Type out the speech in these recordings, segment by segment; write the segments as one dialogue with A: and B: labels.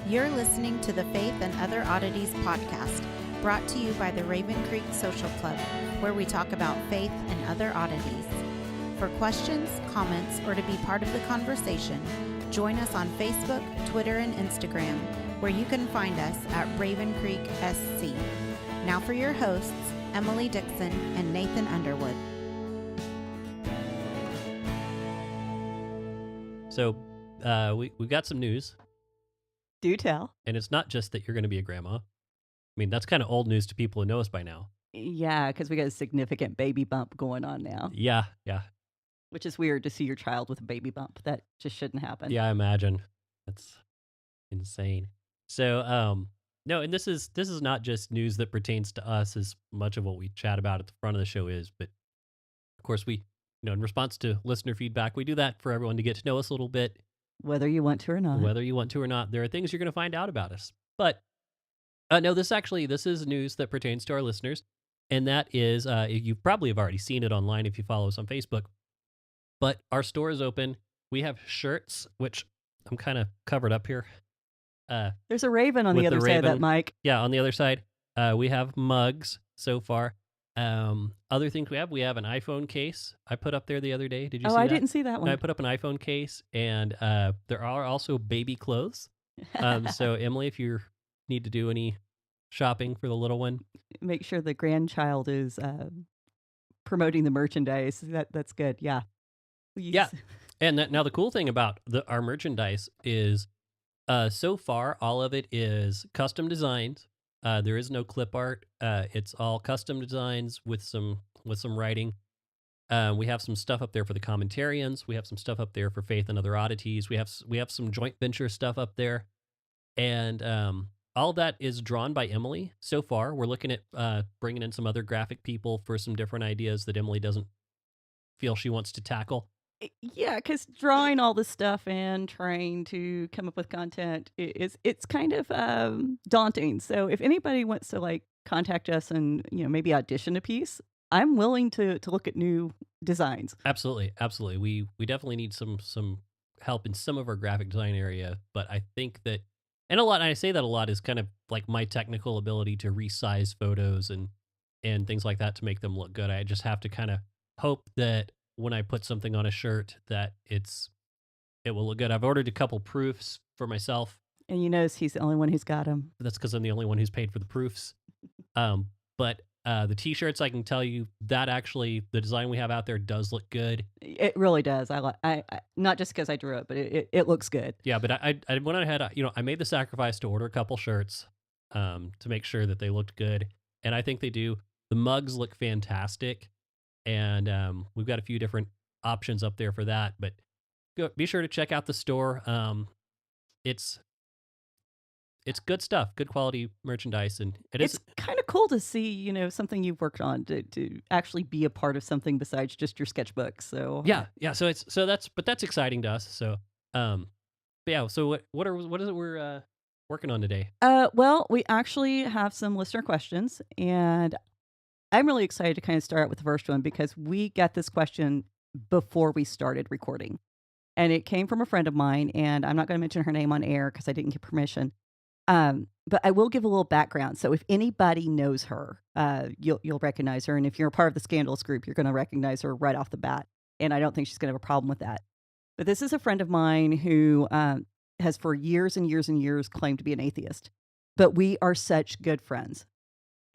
A: You're listening to the Faith and Other Oddities podcast, brought to you by the Raven Creek Social Club, where we talk about faith and other oddities. For questions, comments, or to be part of the conversation, join us on Facebook, Twitter, and Instagram, where you can find us at Raven Creek SC. Now for your hosts, Emily Dixon and Nathan Underwood.
B: So we've got some news.
C: Do tell.
B: And it's not just that you're going to be a grandma. I mean, that's kind of old news to people who know us by now.
C: Yeah, because we got a significant baby bump going on now.
B: Yeah.
C: Which is weird to see your child with a baby bump. That just shouldn't happen.
B: Yeah, I imagine. That's insane. So, no, and this is not just news that pertains to us as much of what we chat about at the front of the show is, but of course we, in response to listener feedback, we do that for everyone to get to know us a little bit.
C: Whether you want to or not.
B: There are things you're going to find out about us. But no, this is news that pertains to our listeners. And that is, you probably have already seen it online if you follow us on Facebook. But our store is open. We have shirts, which I'm kind of covered up here.
C: There's a raven on the other side of that mic.
B: Yeah, on the other side. We have mugs so far. Other things we have an iPhone case I put up there the other day. Did you see that?
C: I didn't see that one.
B: No, I put up an iPhone case, and there are also baby clothes. So Emily, if you need to do any shopping for the little one,
C: make sure the grandchild is promoting the merchandise. That's good. Yeah.
B: Yeah. And now the cool thing about our merchandise is so far all of it is custom designs. There is no clip art. It's all custom designs with some writing. We have some stuff up there for the commentarians. We have some stuff up there for Faith and Other Oddities. We have some joint venture stuff up there, and all that is drawn by Emily. So far, we're looking at bringing in some other graphic people for some different ideas that Emily doesn't feel she wants to tackle.
C: Yeah, because drawing all this stuff and trying to come up with content it's kind of daunting. So if anybody wants to contact us and maybe audition a piece, I'm willing to look at new designs.
B: Absolutely. We definitely need some help in some of our graphic design area, but I think that, and I say that a lot is kind of like my technical ability to resize photos and things like that to make them look good. I just have to kind of hope that when I put something on a shirt that it will look good. I've ordered a couple proofs for myself.
C: And you notice he's the only one who's got them.
B: That's because I'm the only one who's paid for the proofs. But the t-shirts, I can tell you that actually the design we have out there does look good.
C: It really does. I not just because I drew it, but it looks good.
B: Yeah, but I went ahead, I made the sacrifice to order a couple shirts to make sure that they looked good. And I think they do. The mugs look fantastic. And we've got a few different options up there for that. But be sure to check out the store. It's good stuff, good quality merchandise, and
C: it's kind of cool to see, something you've worked on to actually be a part of something besides just your sketchbook. So
B: yeah. So that's exciting to us. So but yeah. So what is it we're working on today?
C: Well, we actually have some listener questions, and I'm really excited to kind of start out with the first one because we got this question before we started recording, and it came from a friend of mine, and I'm not going to mention her name on air because I didn't get permission. But I will give a little background. So if anybody knows her, you'll recognize her. And if you're a part of the Scandalous group, you're going to recognize her right off the bat. And I don't think she's going to have a problem with that. But this is a friend of mine who has for years and years and years claimed to be an atheist. But we are such good friends.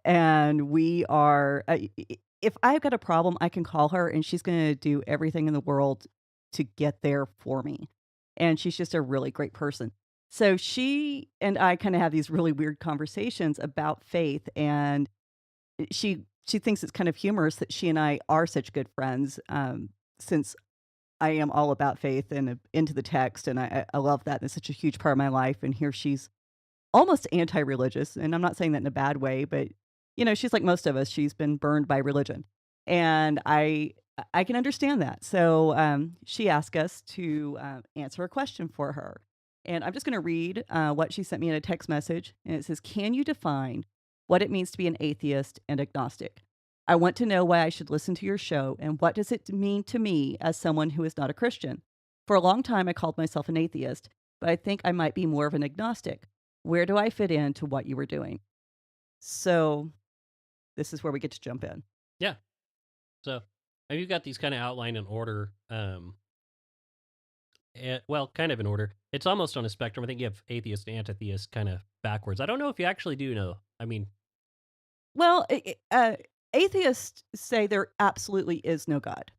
C: And we are, if I've got a problem, I can call her and she's going to do everything in the world to get there for me. And she's just a really great person. So she and I kind of have these really weird conversations about faith, and she thinks it's kind of humorous that she and I are such good friends, since I am all about faith and into the text, and I love that. And it's such a huge part of my life. And here she's almost anti-religious, and I'm not saying that in a bad way, but she's like most of us. She's been burned by religion, and I can understand that. So she asked us to answer a question for her. And I'm just going to read what she sent me in a text message. And it says, can you define what it means to be an atheist and agnostic? I want to know why I should listen to your show, and what does it mean to me as someone who is not a Christian? For a long time, I called myself an atheist, but I think I might be more of an agnostic. Where do I fit into what you were doing? So this is where we get to jump in.
B: Yeah. So you've got these kind of outlined in order. Well, kind of in order. It's almost on a spectrum. I think you have atheist and antitheist kind of backwards. I don't know if you actually do know. I mean,
C: Well, atheists say there absolutely is no God.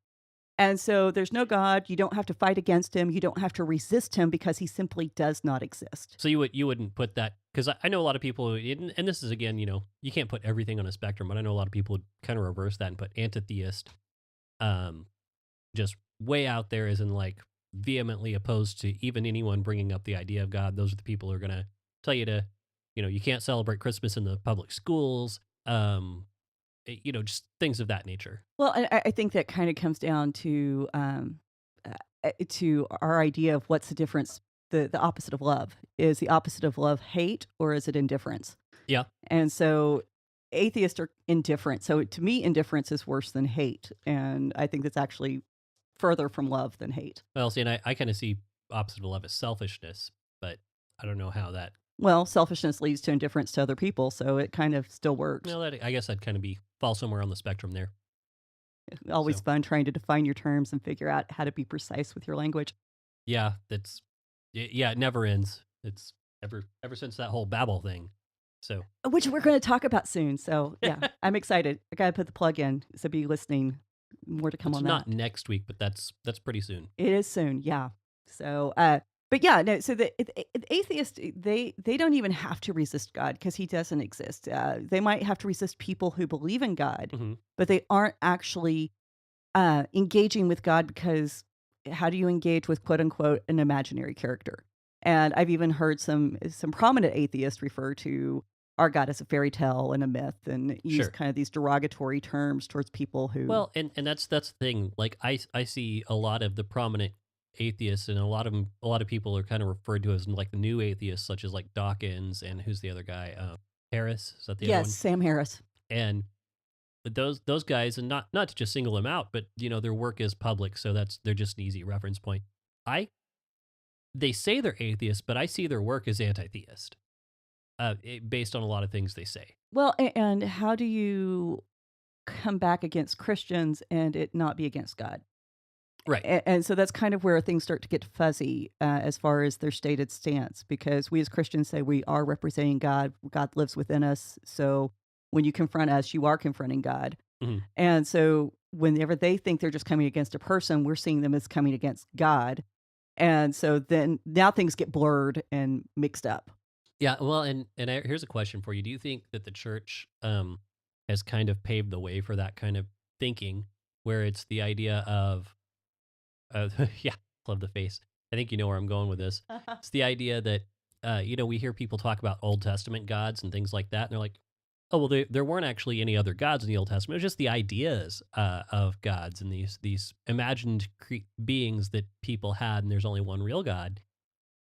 C: And so there's no God. You don't have to fight against him. You don't have to resist him because he simply does not exist.
B: so you wouldn't put that because I know a lot of people, and this is again, you can't put everything on a spectrum, but I know a lot of people would kind of reverse that and put antitheist, um, just way out there, as in like vehemently opposed to even anyone bringing up the idea of God. Those are the people who are gonna tell you to, you can't celebrate Christmas in the public schools. Just things of that nature.
C: Well, I think that kind of comes down to our idea of what's the difference. The opposite of love is the opposite of love hate, or is it indifference?
B: Yeah.
C: And so atheists are indifferent. So to me, indifference is worse than hate, and I think that's actually further from love than hate.
B: Well, see, and I kind of see opposite of love as selfishness, but I don't know how that.
C: Well, selfishness leads to indifference to other people, so it kind of still works.
B: No, I guess I'd kind of fall somewhere on the spectrum there.
C: Always
B: So
C: fun trying to define your terms and figure out how to be precise with your language.
B: yeah, yeah, it never ends. It's ever since that whole Babel thing. So
C: Which we're going to talk about soon. So, yeah, I'm excited. I got to put the plug in. So be listening. More to come
B: it's
C: on
B: not
C: that.
B: next week, but that's pretty soon.
C: It is soon. Yeah. So, but yeah, no. So the atheists, they don't even have to resist God because he doesn't exist. They might have to resist people who believe in God,
B: Hmm.
C: but they aren't actually engaging with God because how do you engage with quote unquote an imaginary character? And I've even heard some prominent atheists refer to our God as a fairy tale and a myth, and use
B: Sure.
C: kind of these derogatory terms towards people who.
B: Well, and that's the thing. Like I see a lot of the prominent atheists, and a lot of people are kind of referred to as like the new atheists, such as like Dawkins and who's the other guy? Harris, is that the other
C: Yes,
B: one?
C: Sam Harris.
B: And but those guys, and not to just single them out, but their work is public, so they're just an easy reference point. I They say they're atheists, but I see their work as anti-theist, based on a lot of things they say.
C: Well, and how do you come back against Christians and it not be against God?
B: Right.
C: And so that's kind of where things start to get fuzzy as far as their stated stance, because we as Christians say we are representing God. God lives within us. So when you confront us, you are confronting God.
B: Hmm.
C: And so whenever they think they're just coming against a person, we're seeing them as coming against God. And so then now things get blurred and mixed up.
B: Yeah. Well, here's a question for you: do you think that the church has kind of paved the way for that kind of thinking, where it's the idea of yeah, love the face. I think you know where I'm going with this. It's the idea that we hear people talk about Old Testament gods and things like that, and they're like, oh well, there weren't actually any other gods in the Old Testament. It was just the ideas of gods and these imagined beings that people had, and there's only one real God.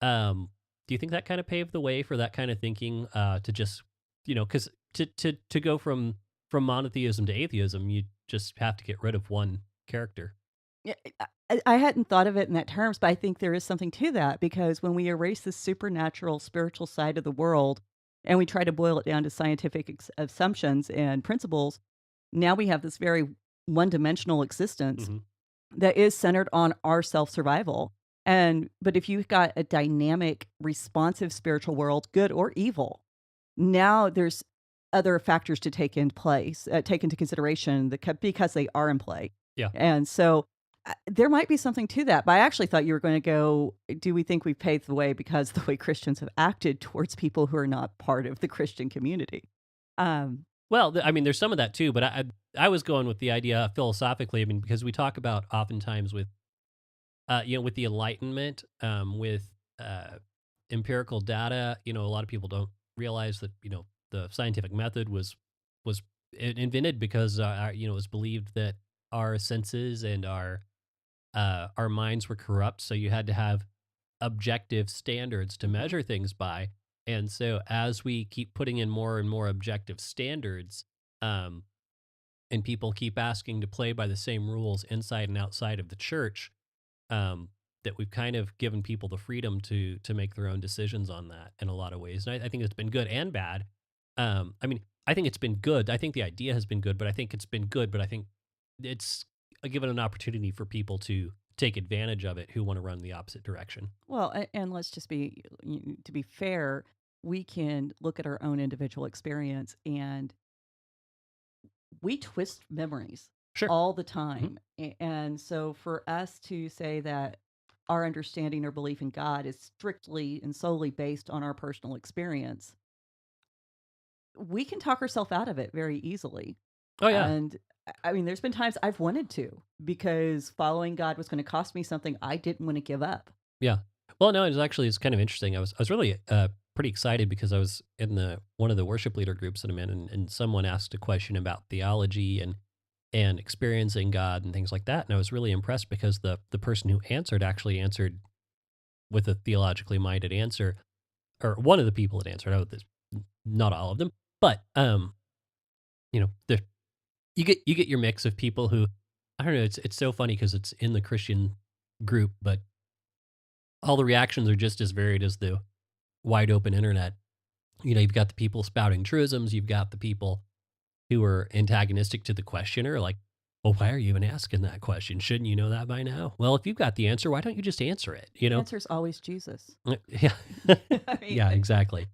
B: Do you think that kind of paved the way for that kind of thinking, to just because to go from monotheism to atheism, you just have to get rid of one character.
C: Yeah, I hadn't thought of it in that terms, but I think there is something to that, because when we erase the supernatural, spiritual side of the world and we try to boil it down to scientific assumptions and principles, now we have this very one dimensional existence
B: Hmm.
C: that is centered on our self survival. But if you've got a dynamic, responsive spiritual world, good or evil, now there's other factors to take into consideration because they are in play.
B: Yeah.
C: And so there might be something to that. But I actually thought you were going to go, do we think we've paved the way because the way Christians have acted towards people who are not part of the Christian community? Um,
B: Well, I mean, there's some of that too, but I was going with the idea philosophically. I mean, because we talk about oftentimes with with the Enlightenment, with empirical data. A lot of people don't realize that the scientific method was invented because it was believed that our senses and our minds were corrupt, so you had to have objective standards to measure things by. And so as we keep putting in more and more objective standards, um, and people keep asking to play by the same rules inside and outside of the church, um, that we've kind of given people the freedom to make their own decisions on that in a lot of ways. And I think it's been good and bad. I mean, I think it's been good. I think the idea has been good, but I think it's been good, but I think it's given an opportunity for people to take advantage of it who want to run the opposite direction.
C: Well, and let's just be to be fair, we can look at our own individual experience, and we twist memories
B: Sure.
C: all the
B: Mhm.
C: time. And so for us to say that our understanding or belief in God is strictly and solely based on our personal experience, we can talk ourselves out of it very easily.
B: Oh yeah.
C: And I mean, there's been times I've wanted to because following God was going to cost me something I didn't want to give up.
B: Yeah. Well, no, it's kind of interesting. I was really pretty excited because I was in the one of the worship leader groups that I'm in, and someone asked a question about theology and experiencing God and things like that, and I was really impressed because the person who answered actually answered with a theologically minded answer, or one of the people that answered. Not all of them, but the you get your mix of people who I don't know. It's so funny because it's in the Christian group, but all the reactions are just as varied as the wide open internet. You've got the people spouting truisms, you've got the people who are antagonistic to the questioner, like, well, why are you even asking that question? Shouldn't you know that by now? Well, if you've got the answer, why don't you just answer it?
C: The answer is always Jesus.
B: Yeah.
C: I mean,
B: Yeah, exactly.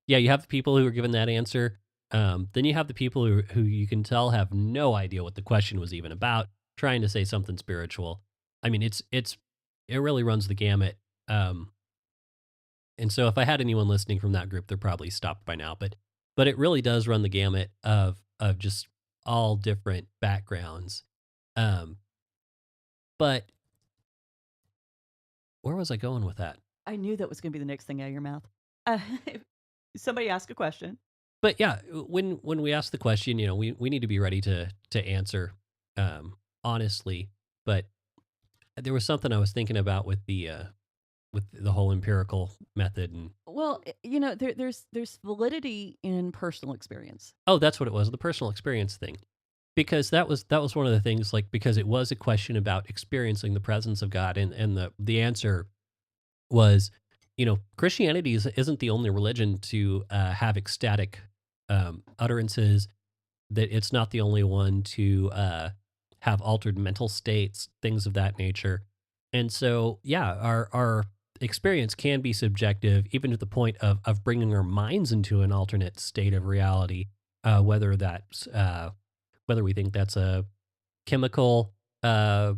B: Yeah, you have the people who are given that answer. Then you have the people who you can tell have no idea what the question was even about, trying to say something spiritual. I mean, it really runs the gamut. Um, and so if I had anyone listening from that group, they're probably stopped by now. But it really does run the gamut of just all different backgrounds. Um, but where was I going with that?
C: I knew that was going to be the next thing out of your mouth. Uh, somebody asked a question.
B: But yeah, when we ask the question, we need to be ready to answer honestly. But there was something I was thinking about with the whole empirical method, and
C: Well, there's validity in personal experience.
B: oh, that's what it was, the personal experience thing. Because that was one of the things, like, because it was a question about experiencing the presence of God, and the answer was, Christianity isn't the only religion to have ecstatic utterances, that it's not the only one to have altered mental states, things of that nature. And so, yeah, our experience can be subjective, even to the point of bringing our minds into an alternate state of reality, whether we think that's a chemical
C: Hmm.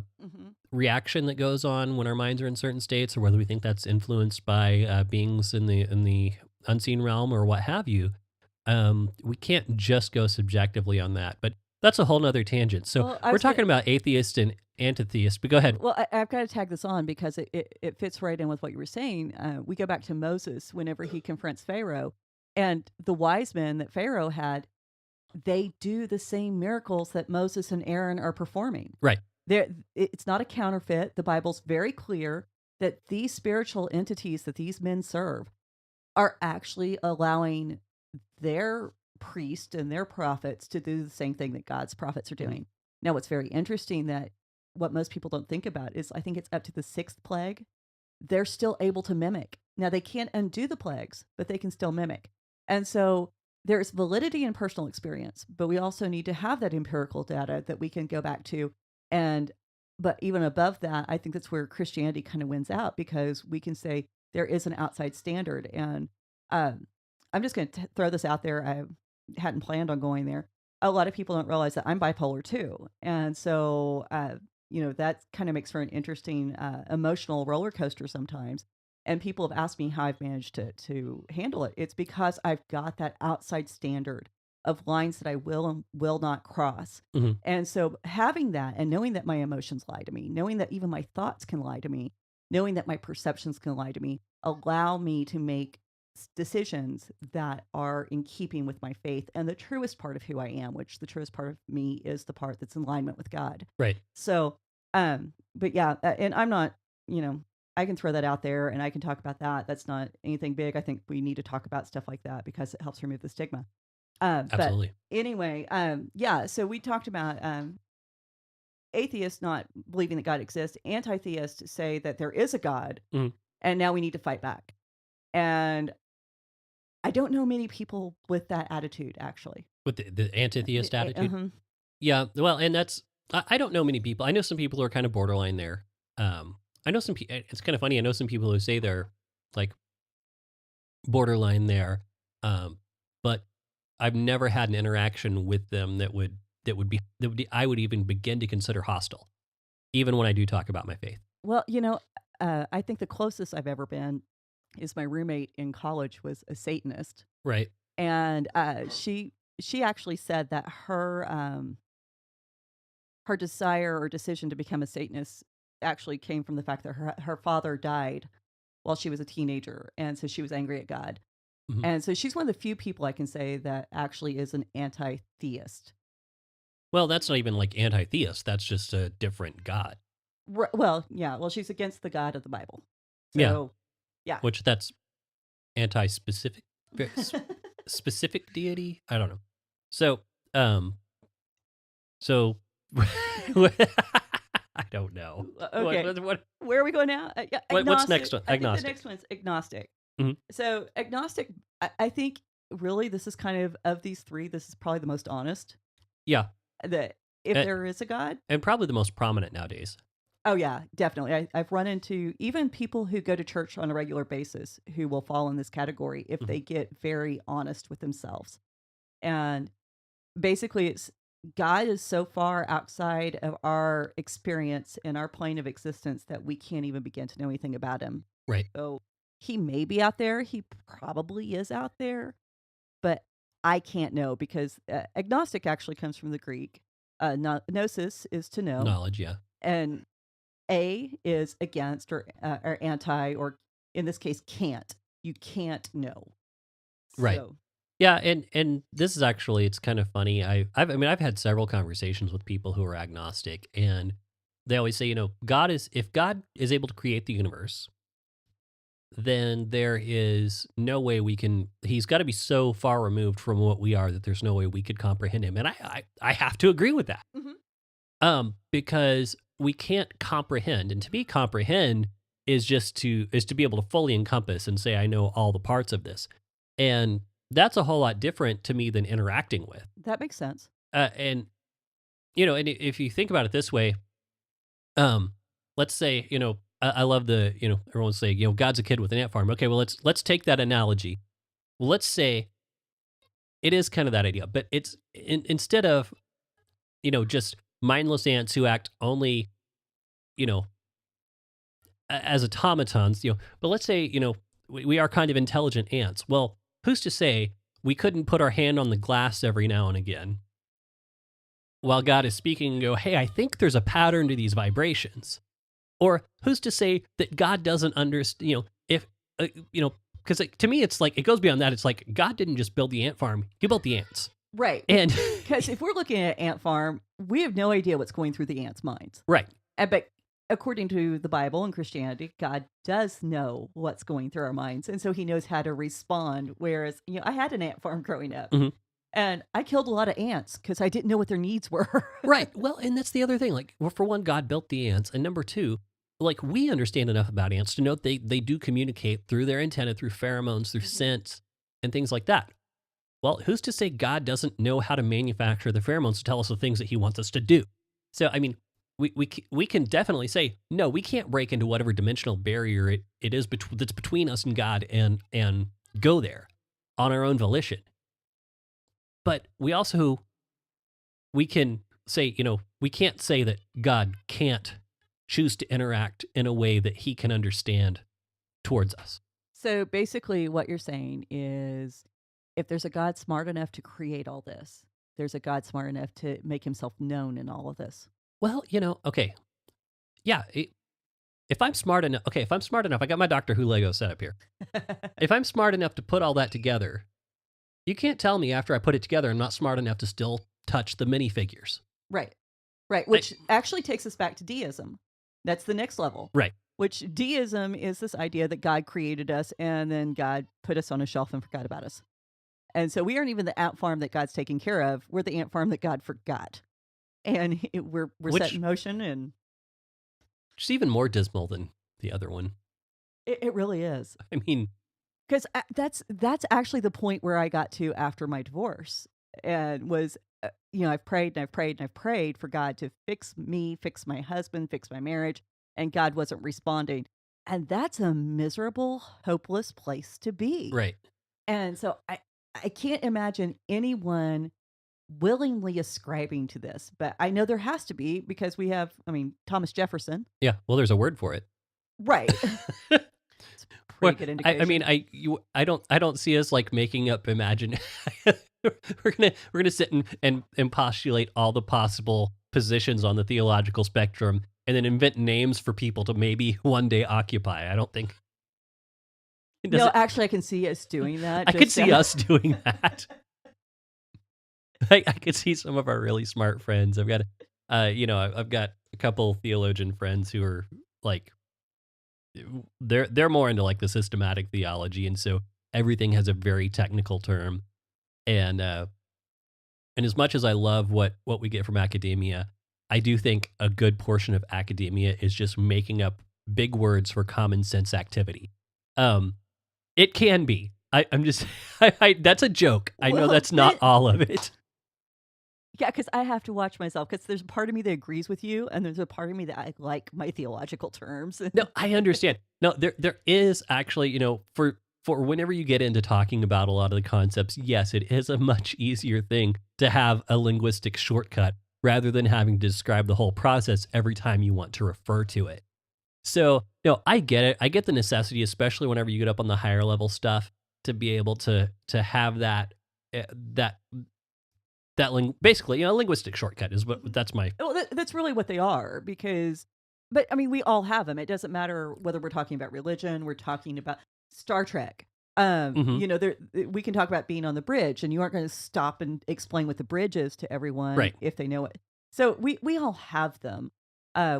B: reaction that goes on when our minds are in certain states, or whether we think that's influenced by beings in the unseen realm or what have you. We can't just go subjectively on that, but that's a whole nother tangent. So
C: Well, I
B: we're
C: was gonna,
B: talking about atheist and antitheist, but go ahead.
C: well, I've got to tag this on because it fits right in with what you were saying. We go back to Moses whenever he confronts Pharaoh, and the wise men that Pharaoh had, they do the same miracles that Moses and Aaron are performing.
B: Right.
C: It's not a counterfeit. The Bible's very clear that these spiritual entities that these men serve are actually allowing their priest and their prophets to do the same thing that God's prophets are
B: Mhm.
C: doing. Now, what's very interesting that what most people don't think about is I think it's up to the sixth plague, they're still able to mimic. Now, they can't undo the plagues, but they can still mimic. And so there's validity in personal experience, but we also need to have that empirical data that we can go back to. And, but even above that, I think that's where Christianity kind of wins out because we can say there is an outside standard. And um, I'm just going to throw this out there. I hadn't planned on going there. A lot of people don't realize that I'm bipolar too. And so, that kind of makes for an interesting emotional roller coaster sometimes. And people have asked me how I've managed to handle it. It's because I've got that outside standard of lines that I will and will not cross.
B: Hmm.
C: And so having that and knowing that my emotions lie to me, knowing that even my thoughts can lie to me, knowing that my perceptions can lie to me, allow me to make decisions that are in keeping with my faith and the truest part of who I am, which the truest part of me is the part that's in alignment with God.
B: Right.
C: So, but yeah, and I'm not, you know, I can throw that out there and I can talk about that. That's not anything big. I think we need to talk about stuff like that because it helps remove the stigma. But
B: Absolutely.
C: anyway, yeah. So we talked about atheists not believing that God exists, anti-theists say that there is a God,
B: Mhm.
C: and now we need to fight back. And I don't know many people with that attitude, actually.
B: With the antitheist attitude.
C: Uh-huh.
B: Yeah, well, and that's I don't know many people. I know some people who are kind of borderline there. I know some. It's kind of funny. I know some people who say they're like borderline there, um, but I've never had an interaction with them that would be I would even begin to consider hostile, even when I do talk about my faith.
C: Well, I think the closest I've ever been is my roommate in college was a Satanist,
B: Right.
C: and she actually said that her desire or decision to become a Satanist actually came from the fact that her father died while she was a teenager, and so she was angry at God.
B: Mhm.
C: And so she's one of the few people I can say that actually is an anti-theist.
B: Well, that's not even like anti-theist. That's just a different God.
C: Well, yeah, well, she's against the God of the Bible.
B: Yeah,
C: So, yeah.
B: which that's anti-specific, specific deity. I don't know. So, so I don't know.
C: Okay.
B: What
C: Where are we going now? Yeah,
B: what's
C: agnostic.
B: next one?
C: I think the
B: Agnostic.
C: next one's agnostic.
B: Mhm.
C: So agnostic, I think really this is kind of these three, this is probably the most honest.
B: Yeah,
C: That if
B: Uh,
C: there is a God,
B: and probably the most prominent nowadays.
C: oh yeah, definitely. I've run into even people who go to church on a regular basis who will fall in this category if
B: Mhm.
C: they get very honest with themselves. And basically, it's God is so far outside of our experience and our plane of existence that we can't even begin to know anything about him.
B: Right.
C: So he may be out there. He probably is out there, but I can't know because agnostic actually comes from the Greek. Gnosis is to know,
B: Knowledge. Yeah.
C: and a is against or anti, or in this case, can't. You can't know.
B: Right.
C: So,
B: Yeah, and this is actually it's kind of funny. I've had several conversations with people who are agnostic, and they always say, if God is able to create the universe, then there is no way we can. He's got to be so far removed from what we are that there's no way we could comprehend him. And I have to agree with that.
C: mhm.
B: Because we can't comprehend, and to be comprehend is to be able to fully encompass and say I know all the parts of this, and that's a whole lot different to me than interacting with.
C: That makes sense.
B: And if you think about it this way, um, let's say I love everyone's saying God's a kid with an ant farm. Okay, well let's take that analogy. Well, let's say it is kind of that idea, but it's instead of just mindless ants who act only you know as automatons, but let's say, we are kind of intelligent ants. Well, who's to say we couldn't put our hand on the glass every now and again while God is speaking and go, hey, I think there's a pattern to these vibrations. Or who's to say that God doesn't understand, because to me, it's like, it goes beyond that. It's like God didn't just build the ant farm, he built the ants.
C: Right.
B: And
C: Because if we're looking at an ant farm, we have no idea what's going through the ants' minds.
B: right.
C: But according to the Bible and Christianity, God does know what's going through our minds. And so he knows how to respond. Whereas, I had an ant farm growing up.
B: Mhm.
C: And I killed a lot of ants because I didn't know what their needs were.
B: Right. Well, and that's the other thing. Like, well, for one, God built the ants, and number two, like we understand enough about ants to know they do communicate through their antenna, through pheromones, through scents, and things like that. Well, who's to say God doesn't know how to manufacture the pheromones to tell us the things that He wants us to do? So, I mean, we can definitely say no. We can't break into whatever dimensional barrier it is that's between us and God, and go there on our own volition. But we can say, we can't say that God can't choose to interact in a way that he can understand towards us.
C: So basically, what you're saying is if there's a God smart enough to create all this, there's a God smart enough to make himself known in all of this.
B: Well, okay. Yeah. If I'm smart enough, I got my Doctor Who Lego set up here. If I'm smart enough to put all that together, you can't tell me after I put it together I'm not smart enough to still touch the minifigures.
C: Right. Right. Which actually takes us back to deism. That's the next level.
B: Right.
C: Which deism is this idea that God created us and then God put us on a shelf and forgot about us. And so we aren't even the ant farm that God's taking care of. We're the ant farm that God forgot. and we're set
B: Which
C: in motion, and
B: is even more dismal than the other one.
C: it really is.
B: I mean,
C: Because that's actually the point where I got to after my divorce, and was, I've prayed and I've prayed and I've prayed for God to fix me, fix my husband, fix my marriage, and God wasn't responding. And that's a miserable, hopeless place to be.
B: right.
C: And so I can't imagine anyone willingly ascribing to this, but I know there has to be because we have, Thomas Jefferson.
B: Yeah. Well, there's a word for it.
C: Right. It's a
B: Well,
C: pretty good
B: I
C: indication.
B: mean, I don't see us like making up imagine. we're gonna sit and postulate all the possible positions on the theological spectrum, and then invent names for people to maybe one day occupy. I don't think it
C: No,
B: doesn't.
C: actually, I can see us doing that.
B: I could see us doing that. I could see some of our really smart friends. I've got, I've got a couple theologian friends who are like, they're more into like the systematic theology, and so everything has a very technical term. And as much as I love what we get from academia, I do think a good portion of academia is just making up big words for common sense activity. Um, it can be. I'm just that's a joke. I know
C: Well,
B: that's not
C: but
B: all of it.
C: yeah, because I have to watch myself because there's a part of me that agrees with you, and there's a part of me that I like my theological terms.
B: No, I understand. No, there is actually, for whenever you get into talking about a lot of the concepts, yes, it is a much easier thing to have a linguistic shortcut rather than having to describe the whole process every time you want to refer to it. So, I get it. I get the necessity, especially whenever you get up on the higher level stuff, to be able to have that basically, linguistic shortcut is what that's my
C: Well, that's really what they are because, but I mean, we all have them. It doesn't matter whether we're talking about religion, we're talking about Star Trek.
B: mhm,
C: We can talk about being on the bridge, and you aren't going to stop and explain what the bridge is to everyone
B: right.
C: if they know it. So we all have them.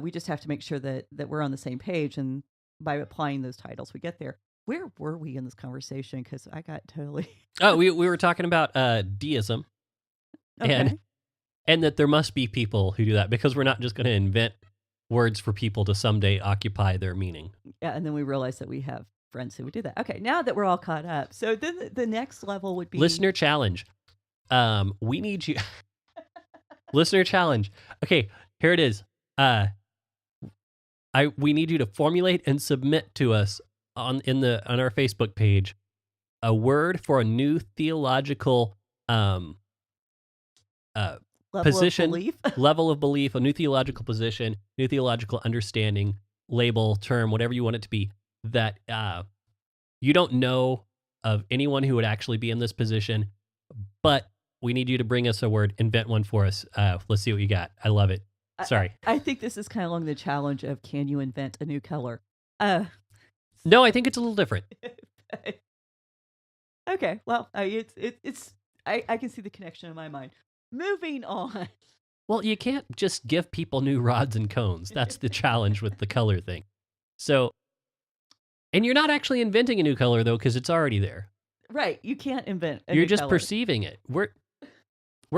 C: We just have to make sure that we're on the same page, and by applying those titles, we get there. Where were we in this conversation? Because I got totally
B: Oh, we were talking about deism and
C: okay.
B: and that there must be people who do that because we're not just going to invent words for people to someday occupy their meaning.
C: Yeah, and then we realized that we have friends who would do that. Okay, now that we're all caught up, so then the next level would be
B: Listener challenge. We need you. Listener challenge. Okay, here it is. We need you to formulate and submit to us on our Facebook page a word for a new theological uh
C: level of
B: position,
C: belief.
B: level of belief, a new theological position, new theological understanding, label, term, whatever you want it to be, that you don't know of anyone who would actually be in this position, but we need you to bring us a word, invent one for us. Let's see what you got. I love it.
C: I,
B: Sorry.
C: I think this is kind of along the challenge of can you invent a new color? Uh,
B: No, I think it's a little different.
C: okay, well, it's I can see the connection in my mind. Moving on.
B: Well, you can't just give people new rods and cones. That's the challenge with the color thing. So, and you're not actually inventing a new color though, because it's already there.
C: Right, you can't invent a
B: You're
C: new
B: just
C: color.
B: perceiving it. We're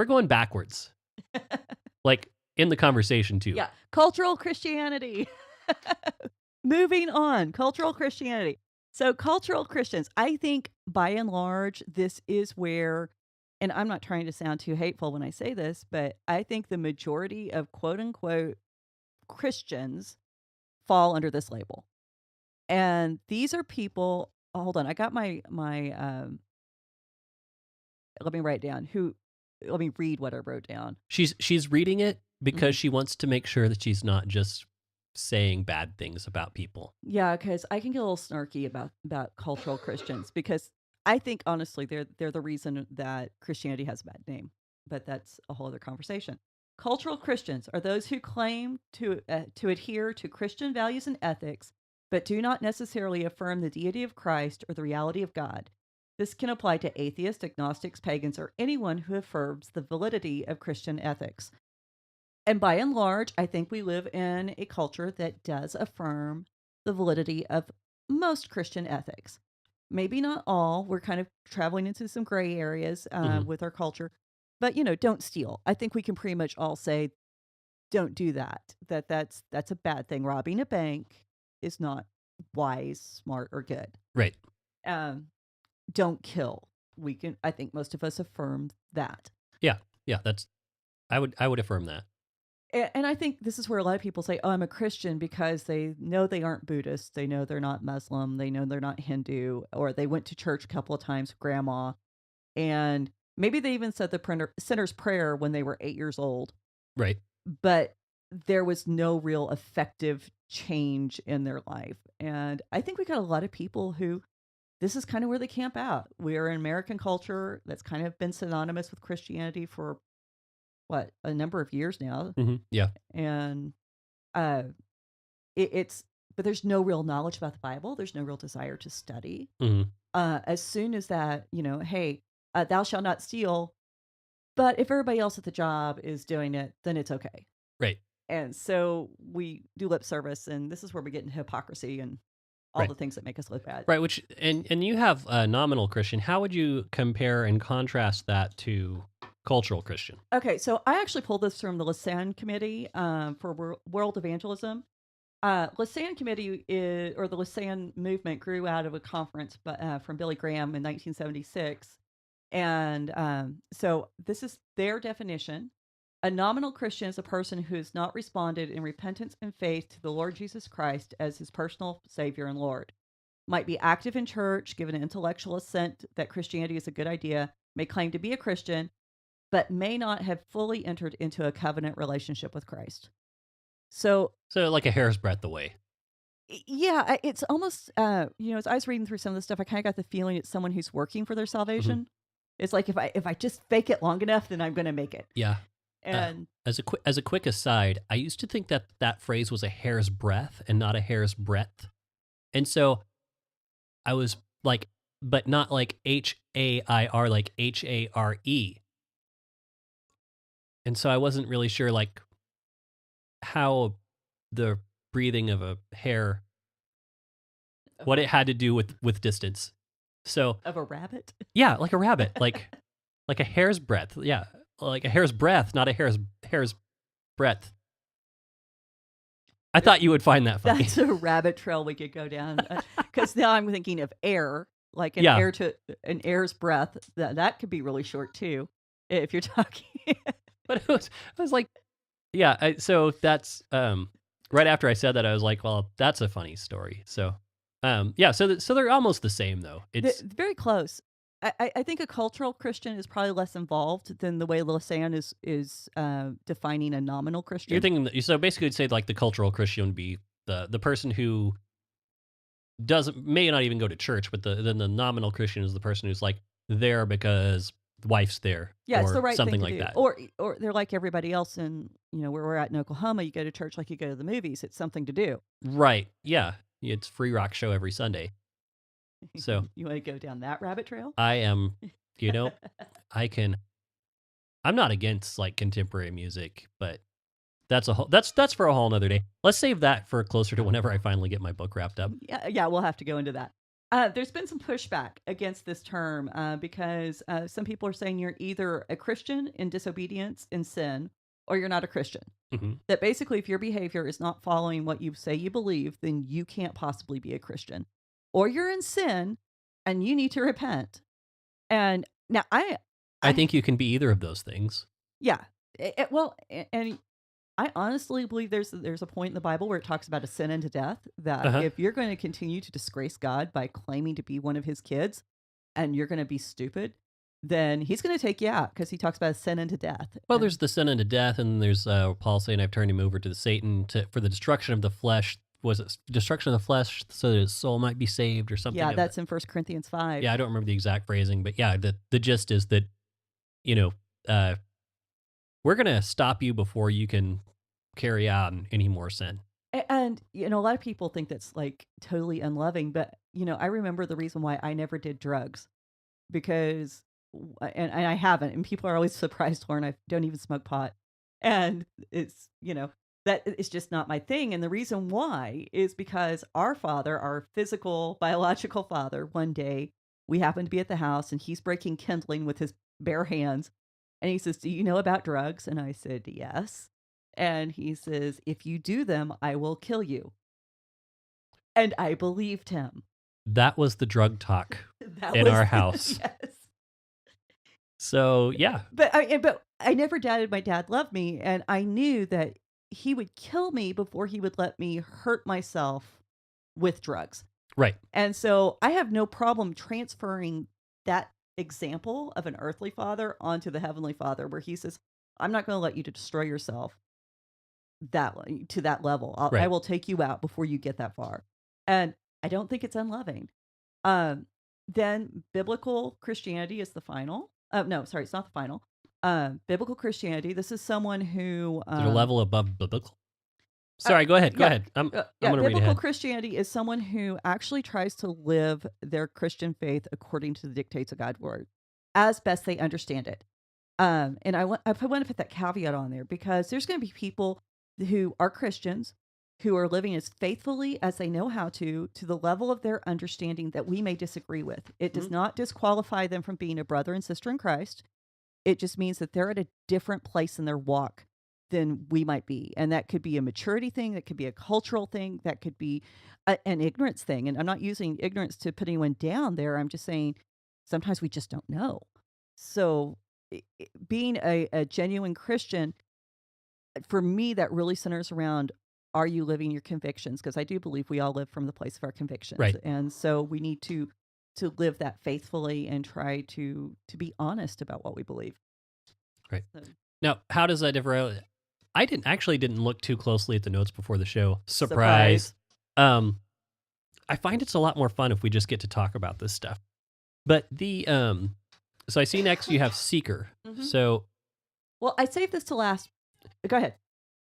B: going backwards, like in the conversation too.
C: Yeah, cultural Christianity. Moving on, cultural Christianity. So, cultural Christians, I think by and large, this is where, and I'm not trying to sound too hateful when I say this, but I think the majority of quote unquote Christians fall under this label. And these are people, hold on, I got let me write down let me read what I wrote down.
B: She's reading it
C: Mhm.
B: because she wants to make sure that she's not just saying bad things about people.
C: Yeah, because I can get a little snarky about cultural Christians because I think honestly they're the reason that Christianity has a bad name, but that's a whole other conversation. Cultural Christians are those who claim to adhere to Christian values and ethics, but do not necessarily affirm the deity of Christ or the reality of God. This can apply to atheists, agnostics, pagans, or anyone who affirms the validity of Christian ethics. And by and large, I think we live in a culture that does affirm the validity of most Christian ethics. Maybe not all. We're kind of traveling into some gray areas
B: Mhm.
C: with our culture. But, don't steal. I think we can pretty much all say don't do that. That's a bad thing. Robbing a bank is not wise, smart, or good.
B: Right.
C: Um, don't kill. I think most of us affirm that.
B: Yeah. Yeah. I would affirm that.
C: And I think this is where a lot of people say, "Oh, I'm a Christian," because they know they aren't Buddhist, they know they're not Muslim, they know they're not Hindu, or they went to church a couple of times with grandma, and maybe they even said the sinner's prayer when they were 8 years old,
B: Right.
C: but there was no real effective change in their life. And I think we got a lot of people who this is kind of where they camp out. We're an American culture that's kind of been synonymous with Christianity for a number of years now.
B: Yeah.
C: And uh it's but there's no real knowledge about the Bible. There's no real desire to study.
B: hmm
C: As soon as that, hey, thou shalt not steal, but if everybody else at the job is doing it, then it's okay.
B: Right.
C: And so we do lip service, and this is where we get into hypocrisy and all
B: Right.
C: the things that make us look bad.
B: Right. Which and you have a nominal Christian. How would you compare and contrast that to cultural Christian?
C: Okay, so I actually pulled this from the Lausanne Committee for World Evangelism. Lausanne Committee or the Lausanne movement grew out of a conference from Billy Graham in 1976. And so this is their definition. A nominal Christian is a person who has not responded in repentance and faith to the Lord Jesus Christ as his personal Savior and Lord. Might be active in church, give an intellectual assent that Christianity is a good idea, may claim to be a Christian, but may not have fully entered into a covenant relationship with Christ. So
B: like a hair's breadth away.
C: yeah, it's almost as I was reading through some of the stuff, I kind of got the feeling it's someone who's working for their salvation. It's like if I just fake it long enough, then I'm going to make it.
B: Yeah.
C: And
B: As a quick aside, I used to think that phrase was a hair's breadth and not a hair's breadth, and so I was like, but not like HAIR, like HARE, and so I wasn't really sure like how the breathing of a hair, what it had to do with distance. So
C: of a rabbit.
B: yeah, like a rabbit, like a hair's breadth. Yeah, like a hair's breadth, not a hair's breadth. I thought you would find that funny.
C: That's a rabbit trail we could go down. Because now I'm thinking of air, like
B: Yeah.
C: an air's breath. That could be really short too, if you're talking.
B: But it was like, yeah. So that's right after I said that, I was like, well, that's a funny story. So, yeah. So they're almost the same though. It's
C: Very close. I think a cultural Christian is probably less involved than the way Lausanne is defining a nominal Christian.
B: you're thinking that, so basically, you'd say like the cultural Christian would be the person who may not even go to church, but then the nominal Christian is the person who's like there because the wife's there.
C: Yeah,
B: or
C: it's the right
B: something
C: thing to
B: like
C: do.
B: that.
C: Or they're like everybody else in where we're at in Oklahoma. You go to church like you go to the movies. It's something to do.
B: Right. Yeah. It's free rock show every Sunday. So
C: you want to go down that rabbit trail?
B: I am, I'm not against like contemporary music, but that's for a whole nother day. Let's save that for closer to whenever I finally get my book wrapped up.
C: Yeah, we'll have to go into that. There's been some pushback against this term because some people are saying you're either a Christian in disobedience and sin, or you're not a Christian.
B: Mm-hmm.
C: That basically, if your behavior is not following what you say you believe, then you can't possibly be a Christian. Or you're in sin and you need to repent. And now I
B: think you can be either of those things.
C: Yeah. And I honestly believe there's a point in the Bible where it talks about a sin unto death, that if you're going to continue to disgrace God by claiming to be one of his kids and you're going to be stupid, then he's going to take you out, because he talks about a sin unto death.
B: Well, there's the sin unto death, and there's Paul saying, I've turned him over to Satan for the destruction of the flesh. Was it destruction of the flesh so that his soul might be saved or something?
C: Yeah, that's in 1 Corinthians 5.
B: Yeah, I don't remember the exact phrasing, but yeah, the gist is that, we're going to stop you before you can carry on any more sin.
C: And, a lot of people think that's like totally unloving, but, I remember the reason why I never did drugs, because, and I haven't, and people are always surprised, Lauren, I don't even smoke pot. And it's, that is just not my thing. And the reason why is because our father, our physical, biological father, one day we happened to be at the house and he's breaking kindling with his bare hands. And he says, "Do you know about drugs?" And I said, "Yes." And he says, "If you do them, I will kill you." And I believed him.
B: That was the drug talk
C: That
B: in
C: was
B: our house.
C: yes.
B: So, yeah.
C: But I never doubted my dad loved me, and I knew that he would kill me before he would let me hurt myself with drugs.
B: Right.
C: And so I have no problem transferring that example of an earthly father onto the heavenly father, where he says, "I'm not going to let you to destroy yourself to that level. I
B: Right.
C: will take you out before you get that far." And I don't think it's unloving. Um, then biblical Christianity is the final. No, sorry, it's not the final. Biblical Christianity. This is someone who
B: Is it a level above biblical? Sorry, go ahead. Go
C: yeah,
B: ahead. I'm
C: yeah.
B: going to read
C: Biblical
B: ahead.
C: Christianity is someone who actually tries to live their Christian faith according to the dictates of God's word, as best they understand it. And I want to put that caveat on there, because there's going to be people who are Christians who are living as faithfully as they know how to the level of their understanding that we may disagree with. It does
B: Mhm.
C: not disqualify them from being a brother and sister in Christ. It just means that they're at a different place in their walk than we might be. And that could be a maturity thing, that could be a cultural thing, that could be an ignorance thing. And I'm not using ignorance to put anyone down there. I'm just saying sometimes we just don't know. So being a genuine Christian, for me, that really centers around, are you living your convictions? Because I do believe we all live from the place of our convictions.
B: Right.
C: And so we need to live that faithfully and try to be honest about what we believe.
B: Right.
C: So,
B: Now, how does that differ? I didn't look too closely at the notes before the show.
C: Surprise.
B: I find it's a lot more fun if we just get to talk about this stuff. But so I see next you have seeker.
C: Mhm.
B: So
C: Well, I saved this to last. Go ahead.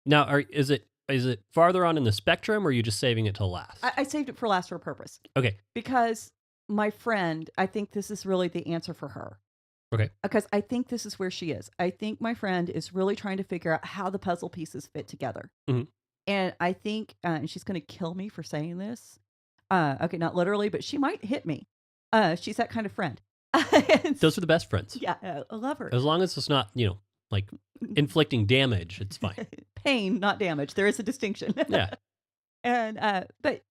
B: now, is it farther on in the spectrum, or are you just saving it till last?
C: I saved it for last for a purpose,
B: Okay.
C: because my friend, I think this is really the answer for her.
B: Okay.
C: Because I think this is where she is. I think my friend is really trying to figure out how the puzzle pieces fit together.
B: Mhm.
C: And I think, and she's going to kill me for saying this. Okay, not literally, but she might hit me. She's that kind of friend.
B: Those are the best friends.
C: Yeah, I love her.
B: As long as it's not, like inflicting damage, it's fine.
C: Pain, not damage. There is a distinction.
B: Yeah.
C: And but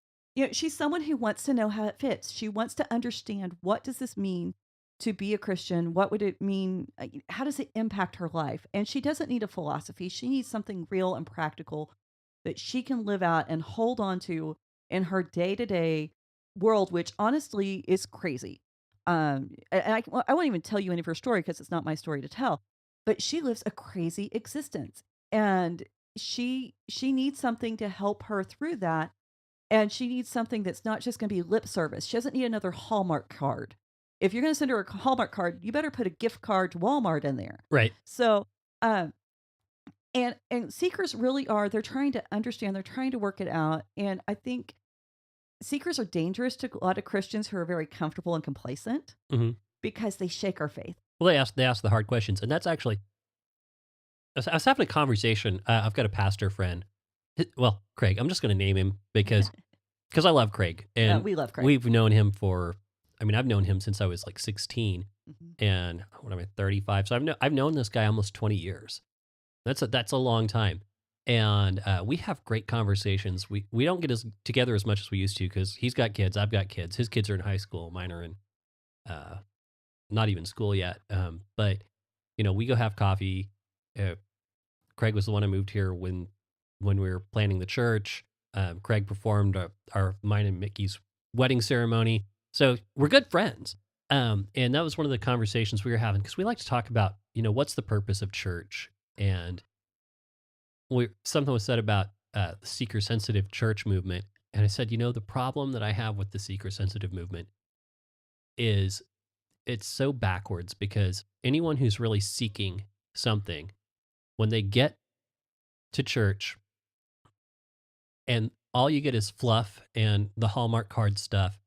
C: she's someone who wants to know how it fits. She wants to understand, what does this mean to be a Christian? What would it mean? How does it impact her life? And she doesn't need a philosophy. She needs something real and practical that she can live out and hold on to in her day-to-day world, which honestly is crazy. And I won't even tell you any of her story, because it's not my story to tell. But she lives a crazy existence, and she needs something to help her through that. And she needs something that's not just going to be lip service. She doesn't need another Hallmark card. If you're going to send her a Hallmark card, you better put a gift card to Walmart in there.
B: Right.
C: So, and seekers really are, they're trying to understand, they're trying to work it out. And I think seekers are dangerous to a lot of Christians who are very comfortable and complacent,
B: Mhm.
C: because they shake our faith.
B: Well, they ask the hard questions, and that's actually. I was having a conversation. I've got a pastor friend. Well, Craig. I'm just going to name him because I love Craig, and
C: We love Craig.
B: we've known him for. I mean, I've known him since I was like 16,
C: Mhm.
B: and what am I, 35? So I've known this guy almost 20 years. That's a long time, and we have great conversations. We don't get together as much as we used to, because he's got kids, I've got kids. His kids are in high school, mine are in uh, not even school yet. But we go have coffee. Uh, Craig was the one I moved here when we were planning the church. Craig performed mine and Mickey's wedding ceremony, so we're good friends. And that was one of the conversations we were having, because we like to talk about what's the purpose of church, and something was said about the seeker sensitive church movement, and I said, the problem that I have with the seeker sensitive movement is it's so backwards, because anyone who's really seeking something, when they get to church and all you get is fluff and the Hallmark card stuff,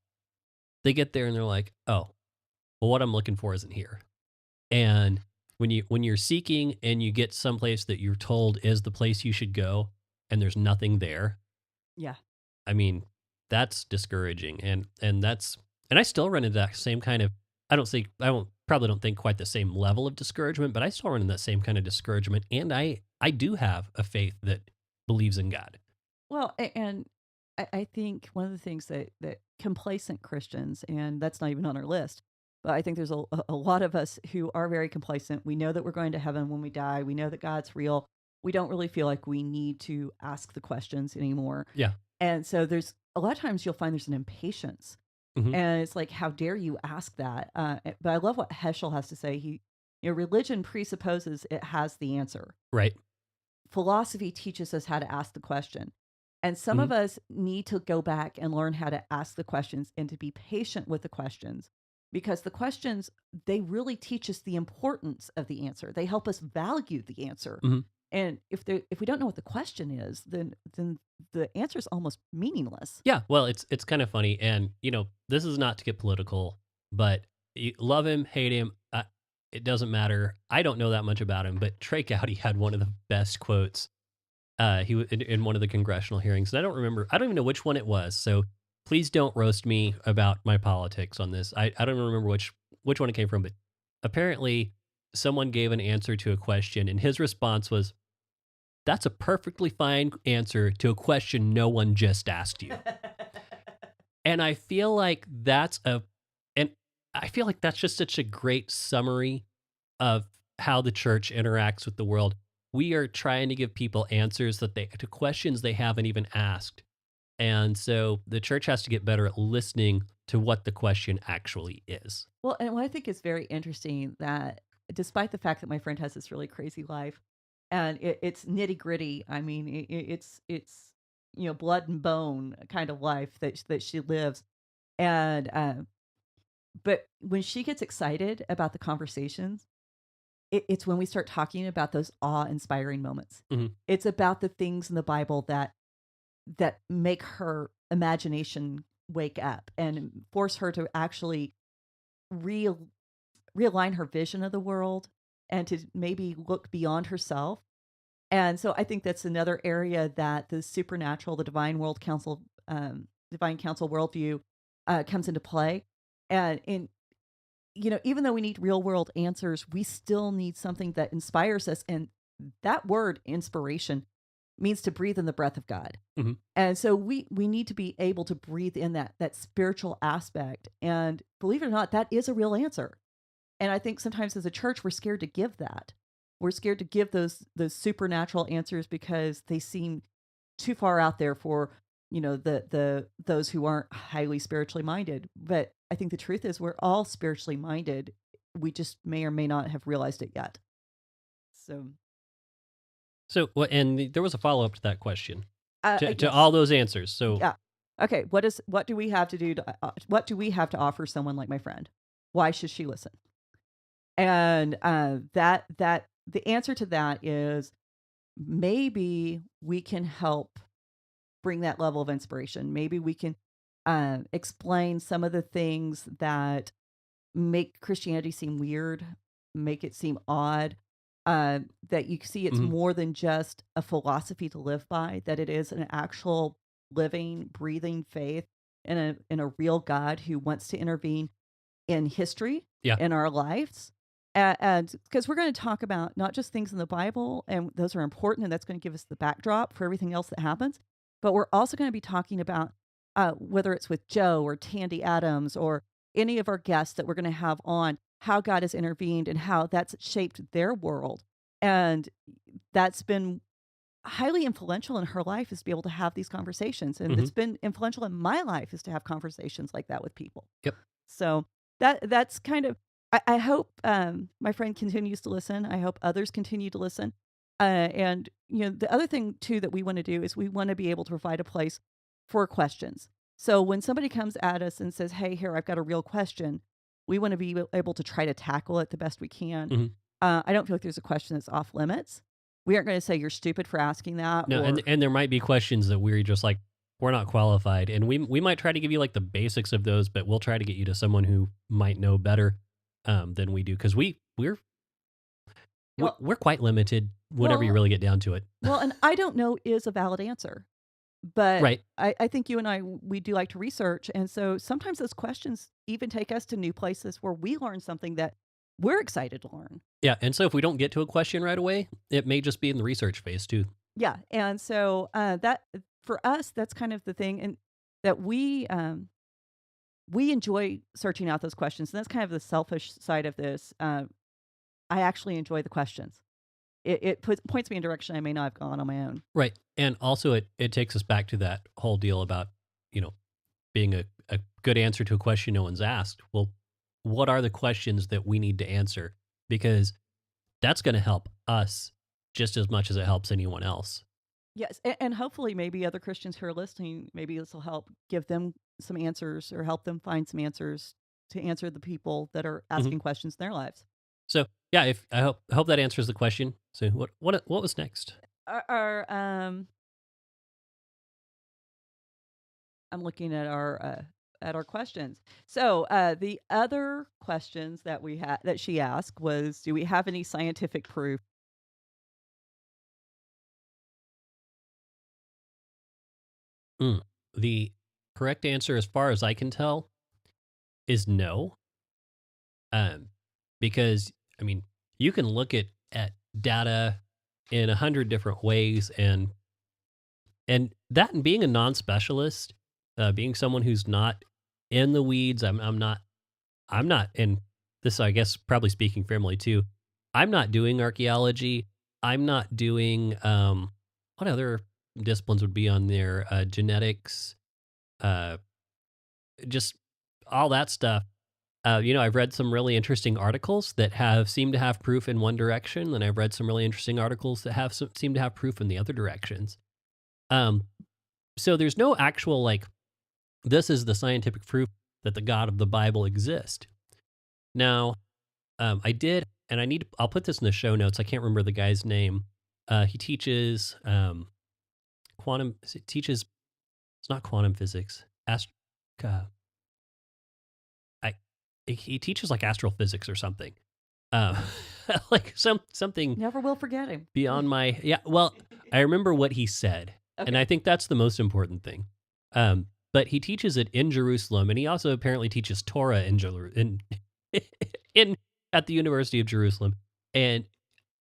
B: they get there and they're like, oh, well, what I'm looking for isn't here. And when you're seeking and you get someplace that you're told is the place you should go, and there's nothing there,
C: Yeah.
B: I mean, that's discouraging. And I still run into that same kind of. I won't probably don't think quite the same level of discouragement, but I still run in that same kind of discouragement. And I do have a faith that believes in God.
C: Well, and I think one of the things that complacent Christians, and that's not even on our list, but I think there's a lot of us who are very complacent. We know that we're going to heaven when we die. We know that God's real. We don't really feel like we need to ask the questions anymore.
B: Yeah.
C: And so there's a lot of times you'll find there's an impatience.
B: Hmm.
C: And it's like, how dare you ask that? But I love what Heschel has to say. Religion presupposes it has the answer.
B: Right.
C: Philosophy teaches us how to ask the question. And some
B: Hmm.
C: of us need to go back and learn how to ask the questions and to be patient with the questions, because the questions, they really teach us the importance of the answer. They help us value the answer.
B: Hmm.
C: And if we don't know what the question is, then the answer is almost meaningless.
B: Yeah. Well, it's kind of funny. And, this is not to get political, but you love him, hate him. It doesn't matter. I don't know that much about him, but Trey Gowdy had one of the best quotes in one of the congressional hearings. And I don't remember. I don't even know which one it was. So please don't roast me about my politics on this. I don't remember which one it came from, but apparently someone gave an answer to a question, and his response was, "That's a perfectly fine answer to a question no one just asked you." And I feel like and I feel like that's just such a great summary of how the church interacts with the world. We are trying to give people answers to questions they haven't even asked. And so the church has to get better at listening to what the question actually is.
C: Well, and what I think is very interesting, that despite the fact that my friend has this really crazy life, and it's nitty gritty. I mean, it's blood and bone kind of life that she lives, and but when she gets excited about the conversations, it's when we start talking about those awe-inspiring moments.
B: Hmm.
C: It's about the things in the Bible that make her imagination wake up and force her to actually real realign her vision of the world and to maybe look beyond herself. And so I think that's another area that the supernatural, the divine council worldview comes into play. And even though we need real world answers, we still need something that inspires us. And that word inspiration means to breathe in the breath of God.
B: Hmm.
C: And so we need to be able to breathe in that spiritual aspect. And believe it or not, that is a real answer. And I think sometimes as a church, we're scared to give that. We're scared to give those supernatural answers because they seem too far out there for the those who aren't highly spiritually minded. But I think the truth is we're all spiritually minded. We just may or may not have realized it yet. So
B: So, and there was a follow up to that question, to
C: yes.
B: all those answers. So,
C: Yeah. Okay. What do we have to do what do we have to offer someone like my friend? Why should she listen? And that the answer to that is, maybe we can help bring that level of inspiration. Maybe we can explain some of the things that make Christianity seem weird, make it seem odd. That you see it's
B: mhm,
C: more than just a philosophy to live by, that it is an actual living, breathing faith in a real God who wants to intervene in history,
B: yeah.
C: in our lives. And because we're going to talk about not just things in the Bible, and those are important, and that's going to give us the backdrop for everything else that happens, but we're also going to be talking about whether it's with Joe or Tandy Adams or any of our guests that we're going to have on, how God has intervened and how that's shaped their world. And that's been highly influential in her life, is to be able to have these conversations. And
B: Hmm.
C: it's been influential in my life, is to have conversations like that with people.
B: Yep.
C: So that's kind of, I hope my friend continues to listen. I hope others continue to listen. And the other thing too that we want to do is we want to be able to provide a place for questions. So when somebody comes at us and says, "Hey, here, I've got a real question," we want to be able to try to tackle it the best we can.
B: Hmm.
C: I don't feel like there's a question that's off limits. We aren't going to say you're stupid for asking that,
B: No,
C: or
B: and there might be questions that we're just like, we're not qualified, and we might try to give you like the basics of those, but we'll try to get you to someone who might know better than we do, because
C: well,
B: we're quite limited whenever you
C: well,
B: really get down to it.
C: and I don't know is a valid answer. But
B: Right.
C: I think you and I, we do like to research. And so sometimes those questions even take us to new places where we learn something that we're excited to learn.
B: Yeah, and so if we don't get to a question right away, it may just be in the research phase too.
C: Yeah, and so, that for us, that's kind of the thing, and that we enjoy searching out those questions, and that's kind of the selfish side of this. I actually enjoy the questions. It points me in a direction I may not have gone on my own.
B: Right. And also it takes us back to that whole deal about, you know, being a good answer to a question no one's asked. Well, what are the questions that we need to answer? Because that's going to help us just as much as it helps anyone else.
C: Yes, and hopefully, maybe other Christians who are listening, maybe this will help give them some answers or help them find some answers to answer the people that are
B: Mhm.
C: asking questions in their lives.
B: So, yeah, if I hope that answers the question. So, what was next?
C: Our I'm looking at our questions. So the other questions that we had that she asked was, do we have any scientific proof?
B: Mm. The correct answer as far as I can tell is no. Um because I mean, you can look at data in 100 different ways, and that, and being a non-specialist, being someone who's not in the weeds, I'm not in this, I guess, probably speaking for Emily too. I'm not doing archaeology. I'm not doing what other disciplines would be on there? Genetics, uh, just all that stuff. I've read some really interesting articles that have seem to have proof in one direction, and I've read some really interesting articles that seem to have proof in the other directions. Um, so there's no actual like, this is the scientific proof that the God of the Bible exists. Now, I did, and I'll put this in the show notes. I can't remember the guy's name. He teaches quantum. Teaches, it's not quantum physics. Uh, I he teaches like astrophysics or something. Um, like something
C: Never will forget him.
B: beyond my, yeah. Well, I remember what he said, and
C: Okay.
B: I think that's the most important thing. But he teaches it in Jerusalem, and he also apparently teaches Torah in at the University of Jerusalem. And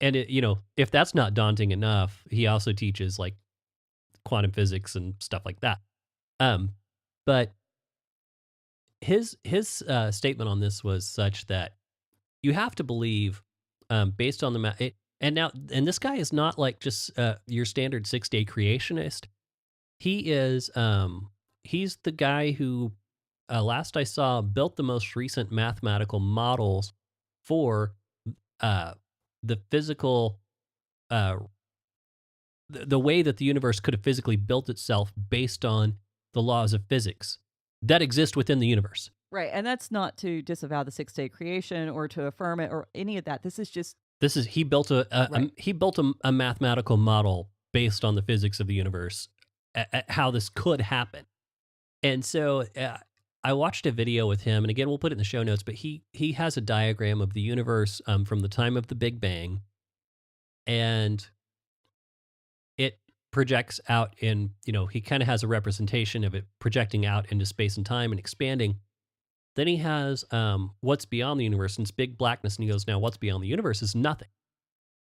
B: if that's not daunting enough, he also teaches like quantum physics and stuff like that. Um, but his statement on this was such that you have to believe, based on and this guy is not like just your standard 6-day creationist. He's the guy who, last I saw, built the most recent mathematical models for uh, the physical, uh, the way that the universe could have physically built itself based on the laws of physics that exist within the universe.
C: Right, and that's not to disavow the 6-day creation or to affirm it or any of that. This is just
B: He built
C: right.
B: he built a mathematical model based on the physics of the universe, at how this could happen. And so I watched a video with him, and again, we'll put it in the show notes. But he has a diagram of the universe, from the time of the Big Bang, and it projects out in, he kind of has a representation of it projecting out into space and time and expanding. Then he has what's beyond the universe, and it's big blackness. And he goes, now what's beyond the universe is nothing.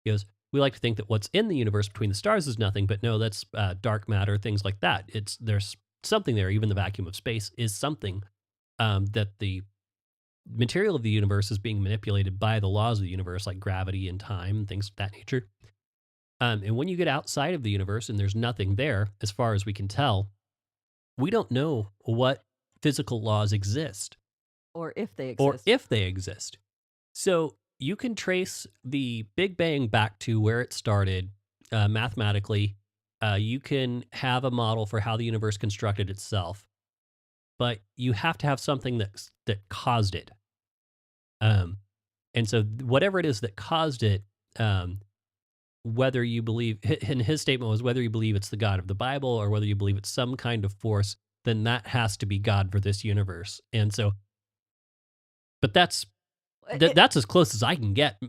B: He goes, we like to think that what's in the universe between the stars is nothing, but no, that's dark matter, things like that. There's something there. Even the vacuum of space is something, that the material of the universe is being manipulated by the laws of the universe, like gravity and time and things of that nature. And when you get outside of the universe and there's nothing there, as far as we can tell, we don't know what physical laws exist
C: Or if they
B: or
C: exist.
B: if they exist. So you can trace the Big Bang back to where it started, mathematically. You can have a model for how the universe constructed itself, but you have to have something that caused it. And so whatever it is that caused it, whether you believe, and his statement was, whether you believe it's the God of the Bible or whether you believe it's some kind of force, then that has to be God for this universe. And so, but that's as close as I can get,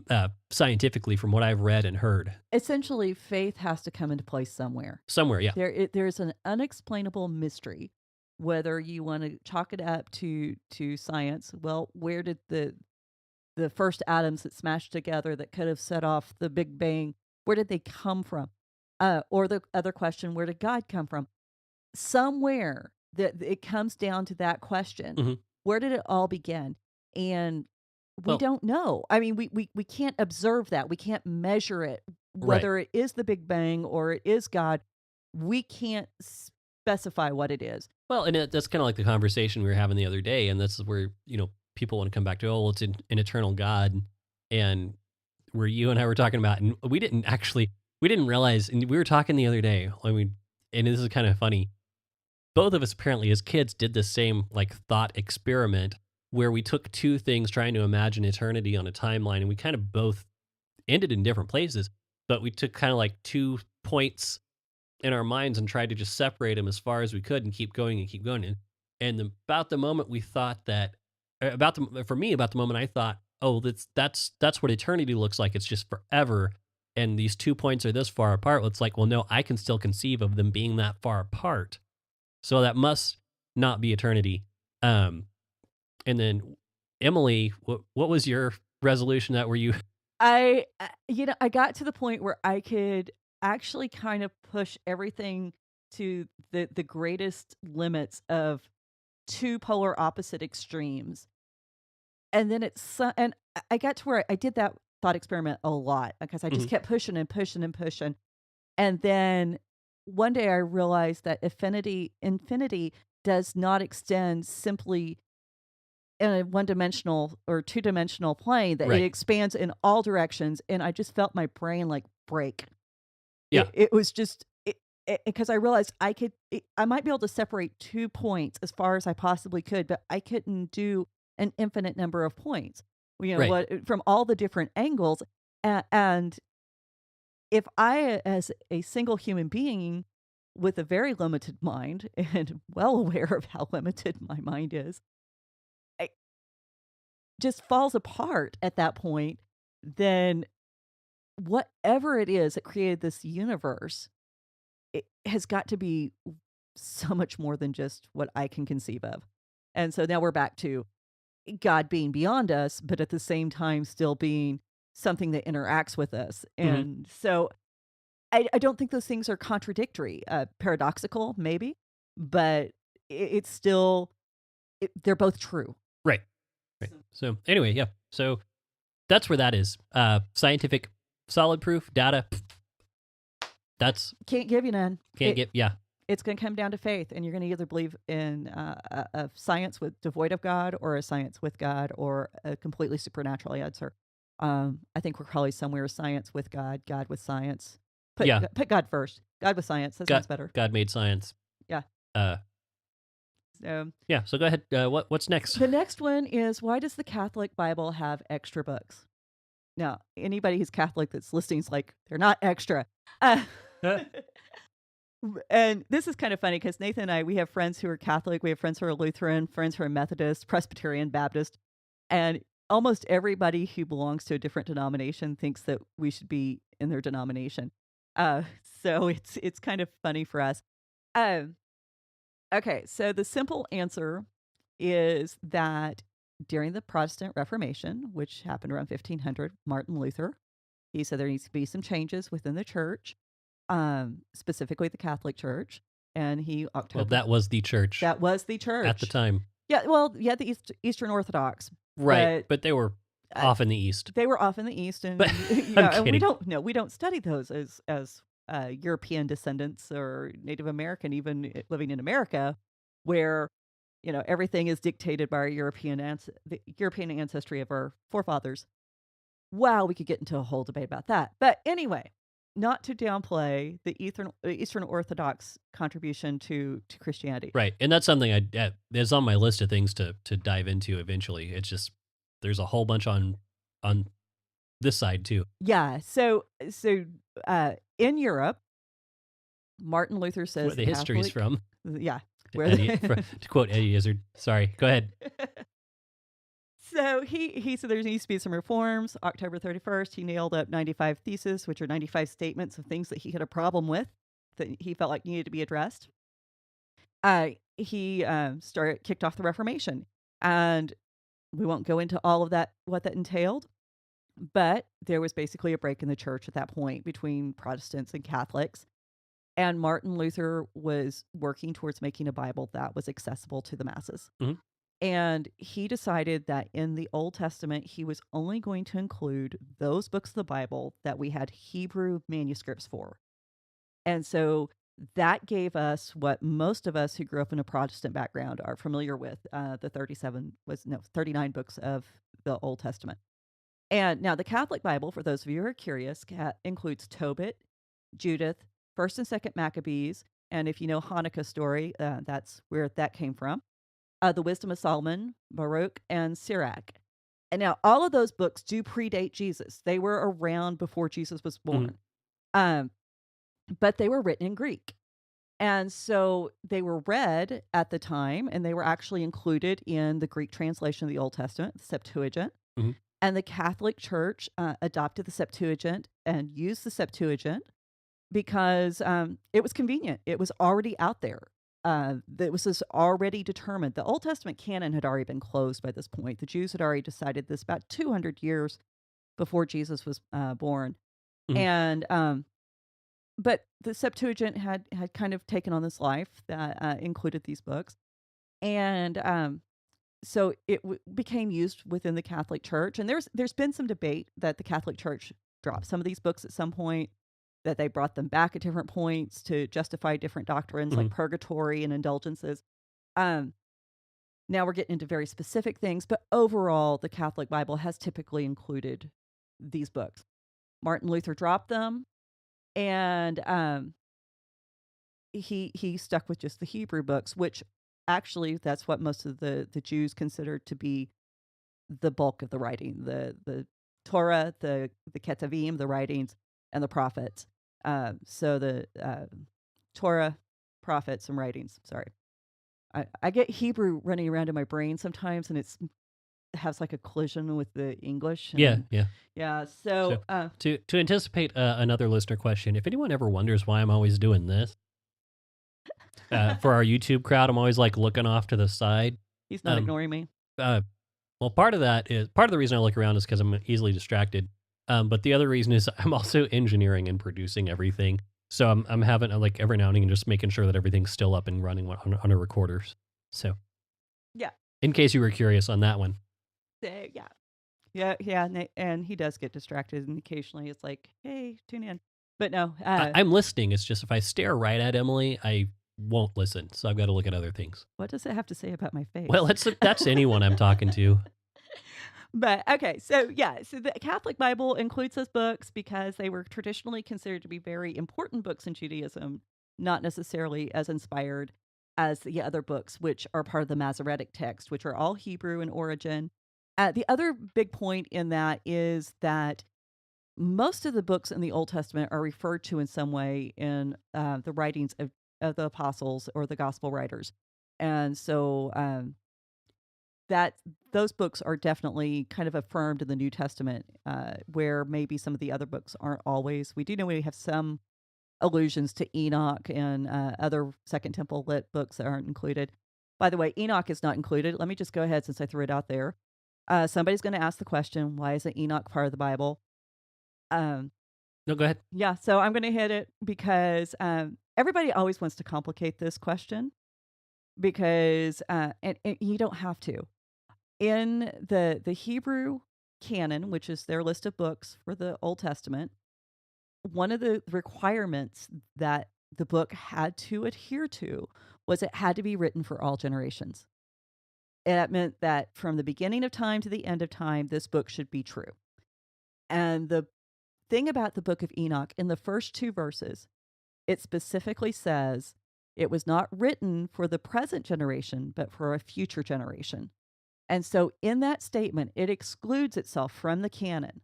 B: scientifically, from what I've read and heard.
C: Essentially, faith has to come into place somewhere.
B: Somewhere, yeah.
C: There's an unexplainable mystery, whether you want to chalk it up to science. Well, where did the the first atoms that smashed together that could have set off the Big Bang, where did they come from? Or the other question, where did God come from? Somewhere that it comes down to that question.
B: hmm
C: Where did it all begin? And we
B: Well,
C: don't know. I mean, we can't observe that. We can't measure it.
B: right.
C: Whether it is the Big Bang or it is God, we can't specify what it is.
B: Well, and that's kind of like the conversation we were having the other day, and this is where people want to come back to, oh, well, it's an eternal God, and where you and I were talking about, and we didn't realize, and we were talking the other day. I mean, and this is kind of funny. Both of us apparently, as kids, did the same like thought experiment where we took two things trying to imagine eternity on a timeline, and we kind of both ended in different places, but we took kind of like 2 points in our minds and tried to just separate them as far as we could and keep going and keep going. About the moment we thought that, for me, about the moment I thought, oh, that's what eternity looks like. It's just forever. And these 2 points are this far apart. It's like, well, no, I can still conceive of them being that far apart. So that must not be eternity. And then Emily, what was your resolution that were you?
C: I got to the point where I could actually kind of push everything to the greatest limits of two polar opposite extremes. And then and I got to where I did that thought experiment a lot because I just
B: Mhm.
C: kept pushing and pushing and pushing. And then one day I realized that infinity does not extend simply in a one-dimensional or two-dimensional plane, that it
B: Right.
C: expands in all directions, and I just felt my brain, like, break.
B: Yeah.
C: It was just it because I realized I might be able to separate 2 points as far as I possibly could, but I couldn't do an infinite number of points.
B: Right.
C: What from all the different angles, and if I, as a single human being with a very limited mind and well aware of how limited my mind is, I just falls apart at that point, then whatever it is that created this universe, it has got to be so much more than just what I can conceive of. And so now we're back to God being beyond us, but at the same time still being something that interacts with us.
B: hmm
C: And so I don't think those things are contradictory, paradoxical, maybe, but it's still, they're both true.
B: Right. Right. So anyway, yeah. So that's where that is. Scientific solid proof data. That's
C: Can't give you none.
B: can't get. Yeah.
C: It's going to come down to faith, and you're going to either believe in a science devoid of God, or a science with God, or a completely supernatural answer. I think we're probably somewhere science with God, God with science.
B: Yeah.
C: Put God first. God with science. That sounds better.
B: God made science.
C: Yeah.
B: Uh.
C: So
B: Yeah. So go ahead. What's next?
C: the next one is, why does the Catholic Bible have extra books? Now, anybody who's Catholic that's listening is like, they're not extra. Uh, And this is kind of funny because Nathan and I, we have friends who are Catholic, we have friends who are Lutheran, friends who are Methodist, Presbyterian, Baptist, and almost everybody who belongs to a different denomination thinks that we should be in their denomination. Uh, so it's kind of funny for us. Um, okay, so the simple answer is that during the Protestant Reformation, which happened around 1500, Martin Luther, he said there needs to be some changes within the church, specifically the Catholic Church, and
B: Well, that was the church
C: that was the church
B: at the time.
C: Yeah, well, yeah, the Eastern Orthodox,
B: Right. But they were
C: uh,
B: off in the east.
C: they were off in the East, and
B: But
C: yeah,
B: I'm
C: and
B: kidding.
C: we don't study those as European descendants or Native American, even living in America, where everything is dictated by our the European ancestry of our forefathers. Wow, we could get into a whole debate about that. But anyway, not to downplay the Eastern Orthodox contribution to Christianity.
B: Right. And that's something is on my list of things to dive into eventually. It's just there's a whole bunch on this side too.
C: Yeah. So in Europe, Martin Luther
B: That's
C: says
B: where the history's
C: Catholic,
B: from.
C: yeah,
B: To,
C: where
B: Eddie, to quote Eddie Izzard. Sorry. Go ahead.
C: So he said there needs to be some reforms. October 31st, he nailed up 95 theses, which are 95 statements of things that he had a problem with, that he felt like needed to be addressed. He kicked off the Reformation, and We won't go into all of that, what that entailed, but there was basically a break in the church at that point between Protestants and Catholics. And Martin Luther was working towards making a Bible that was accessible to the masses.
B: Mhm.
C: And he decided that in the Old Testament, he was only going to include those books of the Bible that we had Hebrew manuscripts for. And so that gave us what most of us who grew up in a Protestant background are familiar with, the 39 books of the Old Testament. And now the Catholic Bible, for those of you who are curious, includes Tobit, Judith, 1st and 2nd Maccabees, and if you know Hanukkah story, that's where that came from. The Wisdom of Solomon, Baruch, and Sirach. And now all of those books do predate Jesus. They were around before Jesus was born. Um, but they were written in Greek. And so they were read at the time, and they were actually included in the Greek translation of the Old Testament, the Septuagint.
B: Mhm.
C: And the Catholic Church adopted the Septuagint and used the Septuagint because it was convenient. It was already out there. It was just already determined. The Old Testament canon had already been closed by this point. The Jews had already decided this about 200 years before Jesus was born.
B: Mhm.
C: And but the Septuagint had kind of taken on this life that included these books. And so it became used within the Catholic Church. And there's been some debate that the Catholic Church dropped some of these books at some point, that they brought them back at different points to justify different doctrines like
B: Mhm.
C: purgatory and indulgences. Um, Now we're getting into very specific things, but overall, the Catholic Bible has typically included these books. Martin Luther dropped them, and he stuck with just the Hebrew books, which actually that's what most of the Jews considered to be the bulk of the writing, the Torah, the Ketuvim, the writings, and the prophets. So the Torah, prophets, and writings. Sorry, I get Hebrew running around in my brain sometimes, and it has like a collision with the English.
B: Yeah,
C: And
B: yeah.
C: yeah.
B: So
C: So
B: to anticipate another listener question, if anyone ever wonders why I'm always doing this, for our YouTube crowd, I'm always like looking off to the side.
C: he's not
B: Um,
C: ignoring me.
B: well, part of the reason I look around is because I'm easily distracted. But the other reason is I'm also engineering and producing everything. So I'm having like every now and again just making sure that everything's still up and running on our recorders. So
C: Yeah.
B: in case you were curious on that one.
C: So, yeah, and he does get distracted, and occasionally it's like, "Hey, tune in." But no,
B: I'm listening. It's just if I stare right at Emily, I won't listen. So I've got to look at other things.
C: what does it have to say about my face?
B: Well, that's anyone I'm talking to.
C: But okay, so the Catholic Bible includes those books because they were traditionally considered to be very important books in Judaism, not necessarily as inspired as the other books, which are part of the Masoretic text, which are all Hebrew in origin. The other big point in that is that most of the books in the Old Testament are referred to in some way in the writings of the apostles or the gospel writers. And so that those books are definitely kind of affirmed in the New Testament, where maybe some of the other books aren't always. We do know we have some allusions to Enoch and other Second Temple lit books that aren't included. By the way, Enoch is not included. Let me just go ahead since I threw it out there. Somebody's going to ask the question, why isn't Enoch part of the Bible? Um,
B: No, go ahead.
C: yeah, so I'm going to hit it because everybody always wants to complicate this question because, and you don't have to. In the Hebrew canon, which is their list of books for the Old Testament, one of the requirements that the book had to adhere to was it had to be written for all generations. That meant that from the beginning of time to the end of time, this book should be true. And the thing about the book of Enoch, in the first 2 verses, it specifically says it was not written for the present generation, but for a future generation. And so in that statement, it excludes itself from the canon.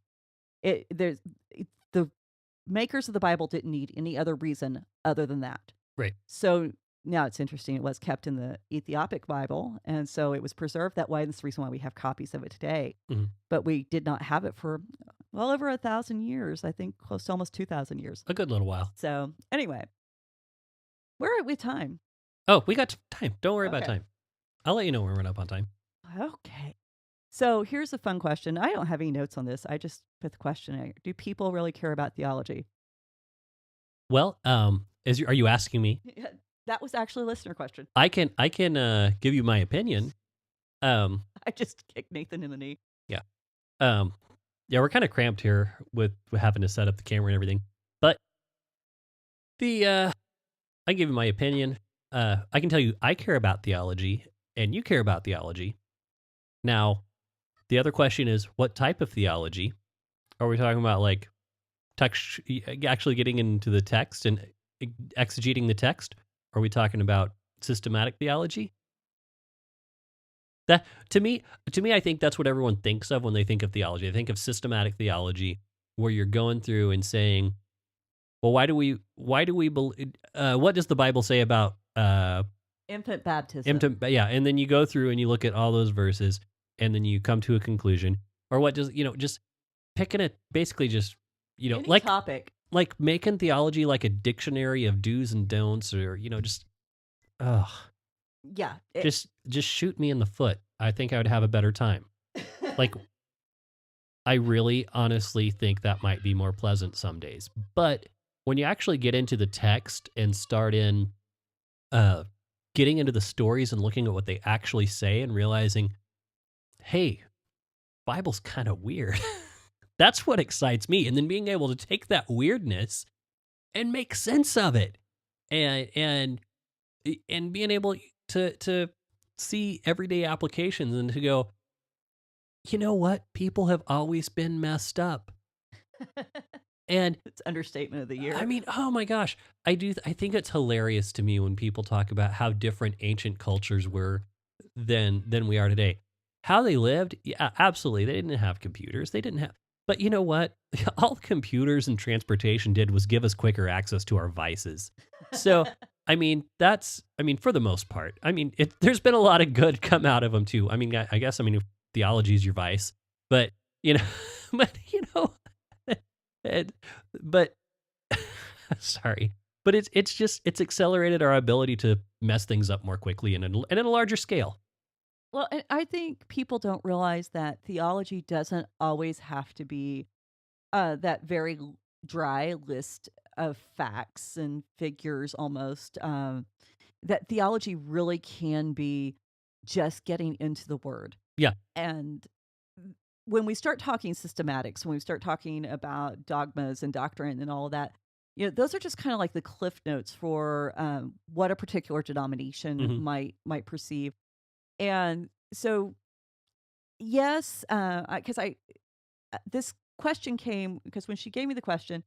C: The makers of the Bible didn't need any other reason other than that.
B: Right.
C: So now it's interesting. It was kept in the Ethiopic Bible, and so it was preserved that way. That's the reason why we have copies of it today.
B: Mhm.
C: But we did not have it for well over 1,000 years. I think close to almost 2,000 years.
B: A good little while.
C: So anyway, where are we time?
B: Oh, we got time. Don't worry about
C: Okay.
B: time. I'll let you know when we're up on time.
C: Okay. So here's a fun question. I don't have any notes on this. I just put the question out. Do people really care about theology?
B: Well, are you asking me?
C: Yeah, that was actually a listener question.
B: I can give you my opinion. Um,
C: I just kicked Nathan in the knee.
B: yeah. Um, yeah, we're kind of cramped here with having to set up the camera and everything. But the I give you my opinion. I can tell you I care about theology and you care about theology. Now, the other question is what type of theology? Are we talking about like text actually getting into the text and exegeting the text? Are we talking about systematic theology? That to me, I think that's what everyone thinks of when they think of theology. They think of systematic theology, where you're going through and saying, "Well, why do we believe? What does the Bible say about
C: Infant baptism.
B: yeah?" And then you go through and you look at all those verses, and then you come to a conclusion, or what does just picking it basically just
C: Any
B: like
C: topic.
B: making theology like a dictionary of do's and don'ts, or just ugh.
C: Yeah.
B: Just shoot me in the foot. I think I would have a better time. Like, I really honestly think that might be more pleasant some days. But when you actually get into the text and start in uh getting into the stories and looking at what they actually say and realizing, hey, Bible's kind of weird. That's what excites me. And then being able to take that weirdness and make sense of it. And being able to see everyday applications and to go, you know what? People have always been messed up. And
C: It's understatement of the year.
B: I mean, oh my gosh, I think it's hilarious to me when people talk about how different ancient cultures were than we are today. How they lived, yeah, absolutely. They didn't have computers. They didn't have, but you know what? All computers and transportation did was give us quicker access to our vices. So, I mean, for the most part, there's been a lot of good come out of them too. I guess, if theology is your vice, but, you know, but, it, but, sorry, but it's accelerated our ability to mess things up more quickly and at a larger scale.
C: Well, and I think people don't realize that theology doesn't always have to be that very dry list of facts and figures almost. That theology really can be just getting into the word.
B: Yeah.
C: And when we start talking systematics, when we start talking about dogmas and doctrine and all of that, those are just kind of like the cliff notes for what a particular denomination
B: Mhm.
C: might perceive. And so, yes, because this question came because when she gave me the question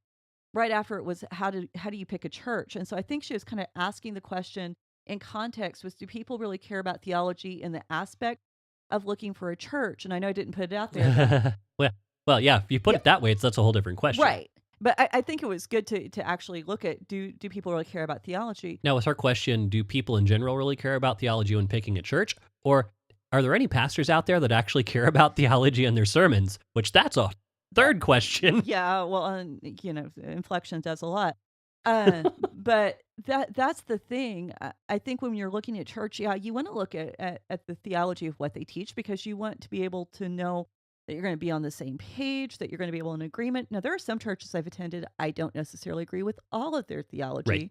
C: right after it was how do you pick a church, and so I think she was kind of asking the question in context was do people really care about theology in the aspect of looking for a church? And I know I didn't put it out there that
B: well, well, yeah. If you put
C: yeah,
B: it that way, that's a whole different question.
C: right. But I think it was good to actually look at do people really care about theology?
B: Now, with her question, do people in general really care about theology when picking a church, or are there any pastors out there that actually care about theology in their sermons? Which that's a third question.
C: Yeah, well, inflection does a lot. But that's the thing. I think when you're looking at church, yeah, you want to look at the theology of what they teach because you want to be able to know that you're going to be on the same page, that you're going to be able in agreement. Now, there are some churches I've attended, I don't necessarily agree with all of their
B: Right.
C: theology,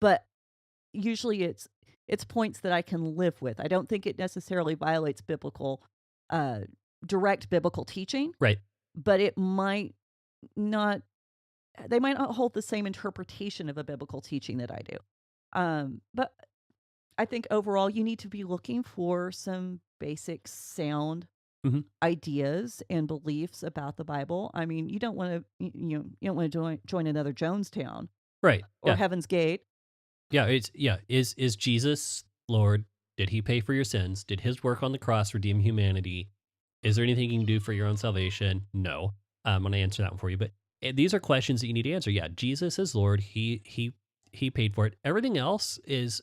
C: but usually it's points that I can live with. I don't think it necessarily violates uh, direct biblical teaching,
B: Right.
C: but it might not they might not hold the same interpretation of a biblical teaching that I do. But I think overall you need to be looking for some basic sound
B: Hmm.
C: ideas and beliefs about the Bible. I mean, you don't want to you don't want to join another Jonestown
B: Right.
C: or
B: Yeah.
C: Heaven's Gate.
B: Yeah. Is Jesus Lord? Did he pay for your sins? Did his work on the cross redeem humanity? Is there anything you can do for your own salvation? No. I'm going to answer that one for you. But these are questions that you need to answer. Yeah, Jesus is Lord. He paid for it. Everything else is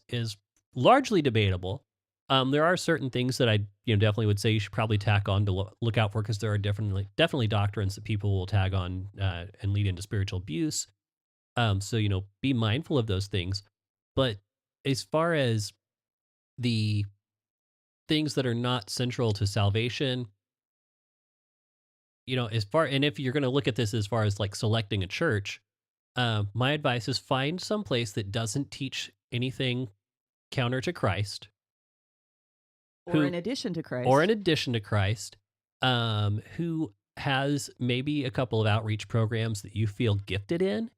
B: largely debatable. There are certain things that I definitely would say you should probably tack on to look out for because there are definitely doctrines that people will tag on and lead into spiritual abuse. So be mindful of those things. But as far as the things that are not central to salvation, and if you're going to look at this as far as like selecting a church, my advice is find some place that doesn't teach anything counter to Christ,
C: Or in addition to
B: or in
C: Christ.
B: addition to Christ, who has maybe a couple of outreach programs that you feel gifted in,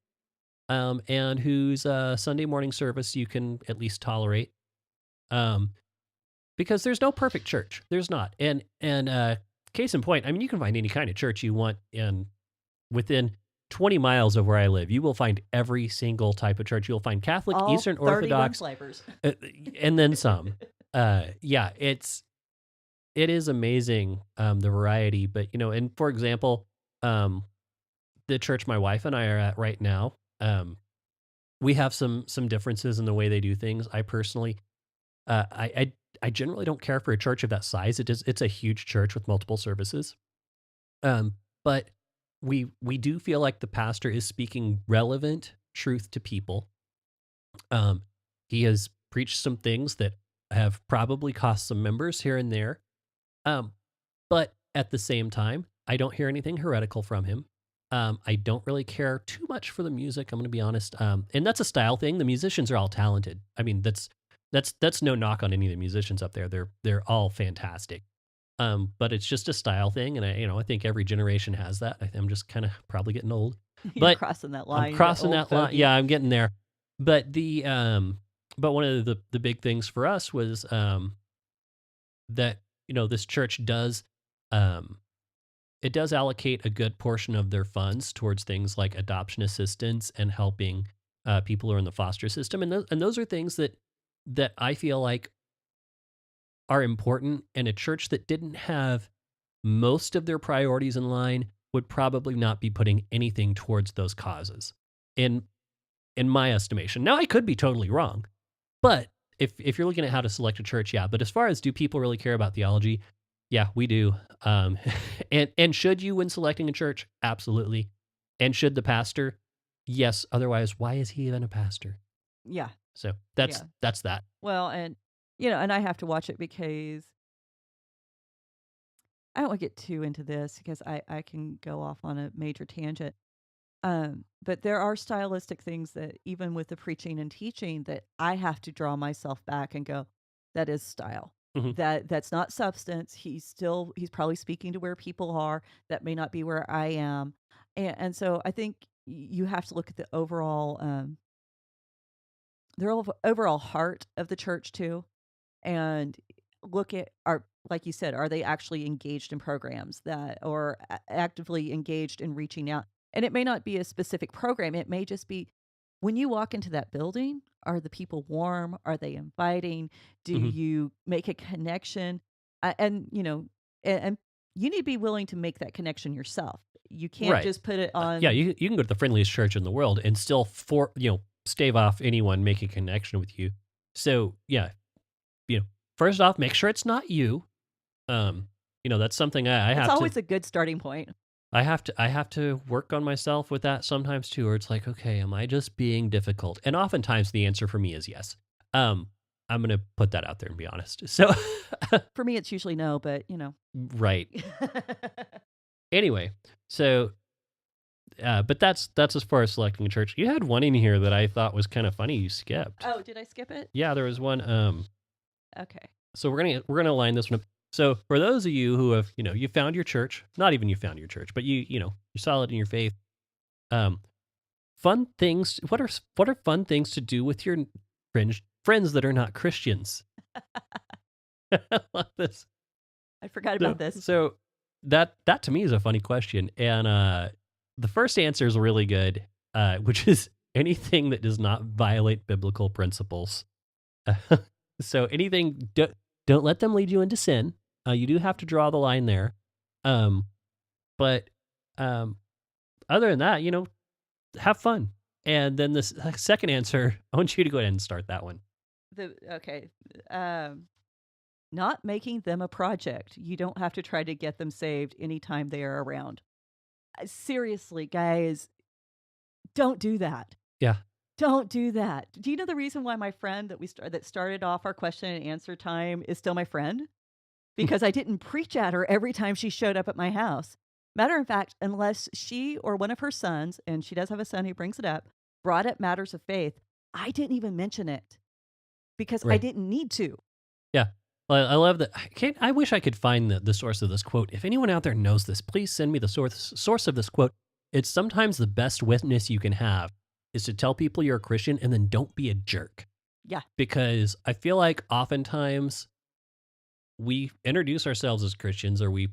B: and whose Sunday morning service you can at least tolerate. Um, because there's no perfect church. There's not. And case in point, I mean, you can find any kind of church you want in within 20 miles of where I live. You will find every single type of church. You'll find Catholic,
C: All
B: Eastern
C: 31
B: Orthodox,
C: flavors.
B: and then some. Yeah, it is amazing, the variety. But and for example, the church my wife and I are at right now, we have some differences in the way they do things. I personally, I generally don't care for a church of that size. It's a huge church with multiple services. But we do feel like the pastor is speaking relevant truth to people. He has preached some things that have probably cost some members here and there. But at the same time, I don't hear anything heretical from him. I don't really care too much for the music. I'm going to be honest. And that's a style thing. The musicians are all talented. I mean, that's no knock on any of the musicians up there. They're all fantastic. But it's just a style thing, and I think every generation has that. I'm just kind of probably getting old.
C: You're
B: But
C: crossing that line.
B: I'm crossing
C: old
B: that line.
C: fogey.
B: Yeah, I'm getting there. But but one of the big things for us was that this church does it does allocate a good portion of their funds towards things like adoption assistance and helping people who are in the foster system, and those are things that I feel like are important. And a church that didn't have most of their priorities in line would probably not be putting anything towards those causes, in my estimation. Now, I could be totally wrong, but if you're looking at how to select a church, yeah. But as far as do people really care about theology, yeah, we do. And should you, when selecting a church? Absolutely. And should the pastor? Yes. Otherwise, why is he even a pastor?
C: Yeah.
B: So
C: Yeah.
B: that's that.
C: Well, and I have to watch it because I don't want to get too into this because I can go off on a major tangent. But there are stylistic things that even with the preaching and teaching that I have to draw myself back and go, that is style.
B: Mhm.
C: That's not substance. He's probably speaking to where people are. That may not be where I am. And so I think you have to look at the overall heart of the church too, and look at like you said, are they actually engaged in programs that or actively engaged in reaching out? And it may not be a specific program. It may just be when you walk into that building, are the people warm? Are they inviting? Do
B: Mhm.
C: you make a connection? And and you need to be willing to make that connection yourself. You can't
B: Right.
C: just put it
B: Yeah,
C: on.
B: you can go to the friendliest church in the world and still stave off anyone making a connection with you. So yeah, first off, make sure it's not you. That's something I
C: It's
B: have to
C: always a good starting point.
B: I have to work on myself with that sometimes too, where it's like, okay, am I just being difficult? And oftentimes the answer for me is yes. I'm gonna put that out there and be honest. So
C: For me, it's usually no, but
B: right. Anyway, so but that's as far as selecting a church. You had one in here that I thought was kind of funny. You skipped.
C: Oh, did I skip it?
B: Yeah, there was one.
C: Okay.
B: So we're gonna line this one up. So for those of you who have you found your church, not even you found your church, but you're solid in your faith. Fun things. What are fun things to do with your friends that are not Christians? I love this.
C: I forgot about this.
B: So that to me is a funny question, and the first answer is really good, which is anything that does not violate biblical principles. So anything, don't let them lead you into sin. You do have to draw the line there. But other than that, have fun. And then the second answer, I want you to go ahead and start that one.
C: Okay. Not making them a project. You don't have to try to get them saved anytime they are around. Seriously, guys, don't do that.
B: Yeah.
C: Don't do that. Do you know the reason why my friend that started off our question and answer time is still my friend? Because I didn't preach at her every time she showed up at my house. Matter of fact, unless she or one of her sons, and she does have a son who brings it up, brought up matters of faith, I didn't even mention it because I
B: Right.
C: didn't need to.
B: Yeah. Well, I love that. I wish I could find the source of this quote. If anyone out there knows this, please send me the source of this quote. It's sometimes the best witness you can have is to tell people you're a Christian and then don't be a jerk.
C: Yeah.
B: Because I feel like oftentimes we introduce ourselves as Christians, or we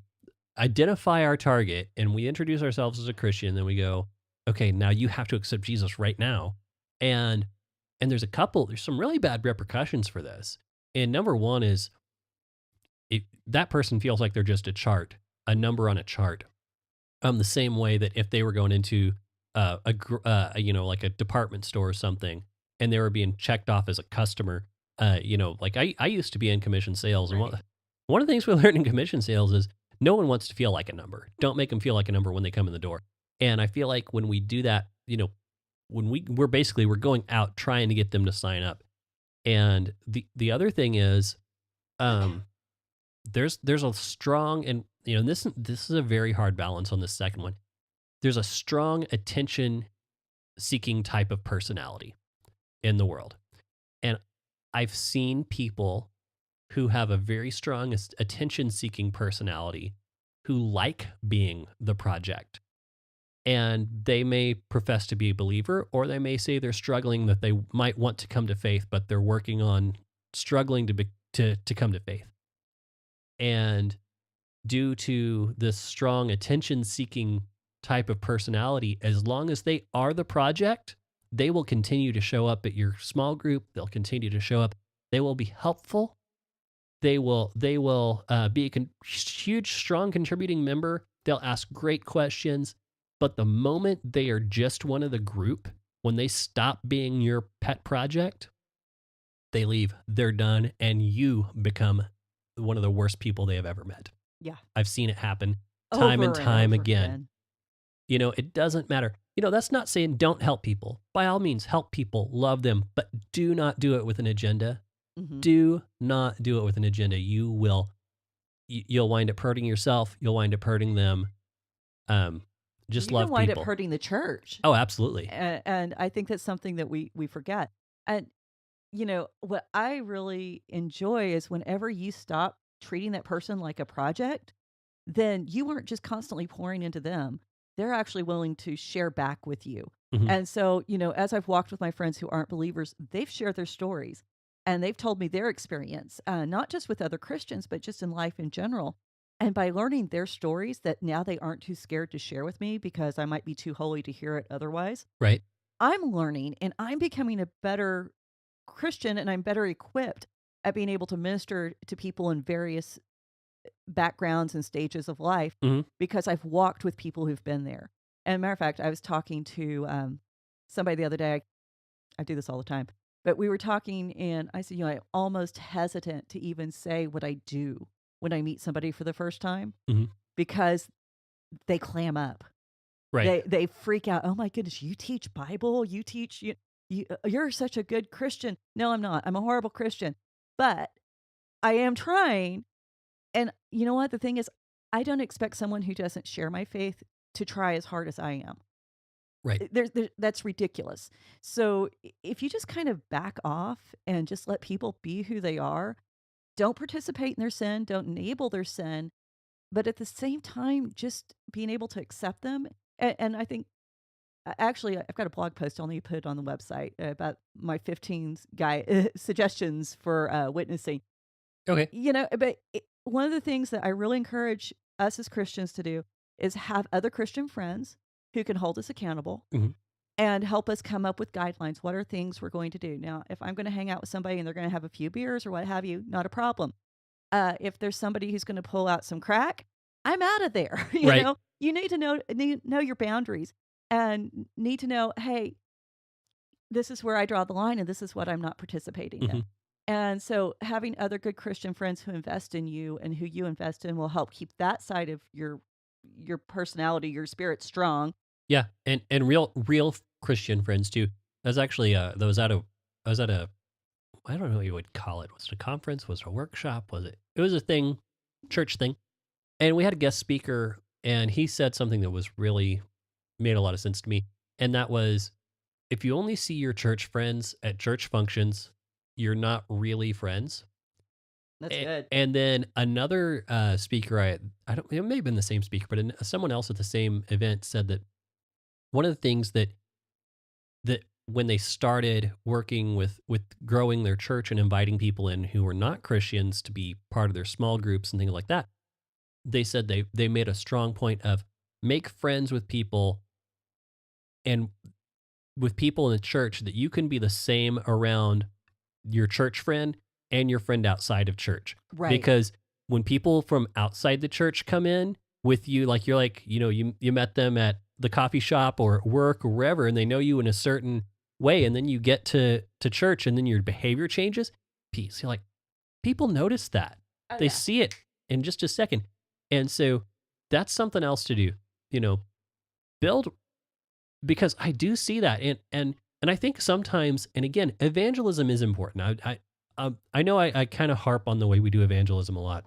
B: identify our target and we introduce ourselves as a Christian, then we go, okay, now you have to accept Jesus right now. And there's some really bad repercussions for this. And number one is that person feels like they're just a number on a chart. The same way that if they were going into like a department store or something, and they were being checked off as a customer, like I used to be in commission sales, and
C: Right.
B: one of the things we learned in commission sales is no one wants to feel like a number. Don't make them feel like a number when they come in the door. And I feel like when we do that, when we're going out trying to get them to sign up. And the other thing is, um, there's a strong, and this is a very hard balance on this second one. There's a strong attention seeking type of personality in the world. And I've seen people who have a very strong attention seeking personality who like being the project. And they may profess to be a believer, or they may say they're struggling, that they might want to come to faith, but they're working on struggling to come to faith. And due to this strong attention seeking type of personality, as long as they are the project, they will continue to show up at your small group. They'll continue to show up. They will be helpful. They will be a huge, strong contributing member. They'll ask great questions. But the moment they are just one of the group, when they stop being your pet project, they leave. They're done, and you become one of the worst people they have ever met.
C: Yeah.
B: I've seen it happen time and
C: Over
B: time
C: over
B: again. It doesn't matter. That's not saying don't help people. By all means, help people, love them, but do not do it with an agenda.
C: Mhm.
B: Do not do it with an agenda. You'll wind up hurting yourself. You'll wind up hurting them. Just
C: You
B: love
C: can wind
B: people.
C: up hurting the church.
B: Oh, absolutely.
C: And I think that's something that we forget. And what I really enjoy is whenever you stop treating that person like a project, then you weren't just constantly pouring into them. They're actually willing to share back with you.
B: Mhm.
C: And so, as I've walked with my friends who aren't believers, they've shared their stories and they've told me their experience, not just with other Christians, but just in life in general. And by learning their stories, that now they aren't too scared to share with me because I might be too holy to hear it otherwise.
B: Right.
C: I'm learning and I'm becoming a better Christian, and I'm better equipped at being able to minister to people in various backgrounds and stages of life
B: Mhm.
C: because I've walked with people who've been there. And matter of fact, I was talking to somebody the other day. I do this all the time, but we were talking, and I said, I'm almost hesitant to even say what I do when I meet somebody for the first time
B: Mhm.
C: because they clam up.
B: Right.
C: They freak out. Oh my goodness, you teach Bible? You're such a good Christian. No, I'm not. I'm a horrible Christian. But I am trying. And you know what? The thing is, I don't expect someone who doesn't share my faith to try as hard as I am.
B: Right.
C: That's ridiculous. So if you just kind of back off and just let people be who they are, don't participate in their sin, don't enable their sin, but at the same time, just being able to accept them. And I think, actually, I've got a blog post I'll need to put on the website about my 15 suggestions for witnessing.
B: Okay.
C: But one of the things that I really encourage us as Christians to do is have other Christian friends who can hold us accountable
B: Mhm.
C: and help us come up with guidelines. What are things we're going to do? Now, if I'm going to hang out with somebody and they're going to have a few beers or what have you, not a problem. If there's somebody who's going to pull out some crack, I'm out of there.
B: Right.
C: You need to know your boundaries and need to know, hey, this is where I draw the line and this is what I'm not participating in.
B: Mhm.
C: And so having other good Christian friends who invest in you and who you invest in will help keep that side of your personality, your spirit strong.
B: Yeah, and real Christian friends too. I was actually I was at a I don't know what you would call it. Was it a conference? Was it a workshop? Was it? It was a thing, church thing, and we had a guest speaker And he said something that was really made a lot of sense to me. And that was, if you only see your church friends at church functions, you're not really friends.
C: That's good.
B: And then another speaker, I don't, it may have been the same speaker, but someone else at the same event said that one of the things that when they started working with growing their church and inviting people in who were not Christians to be part of their small groups and things like that, they said they made a strong point of make friends with people, and with people in the church, that you can be the same around your church friend and your friend outside of church.
C: Right.
B: Because when people from outside the church come in with you, like you're like, you met them at the coffee shop or at work or wherever, and they know you in a certain way, and then you get to church and then your behavior changes, peace. You're like, people notice that.
C: Oh,
B: They
C: yeah.
B: see it in just a second. And so that's something else to do, build, because I do see that. And I think sometimes, and again, evangelism is important. I know I kind of harp on the way we do evangelism a lot,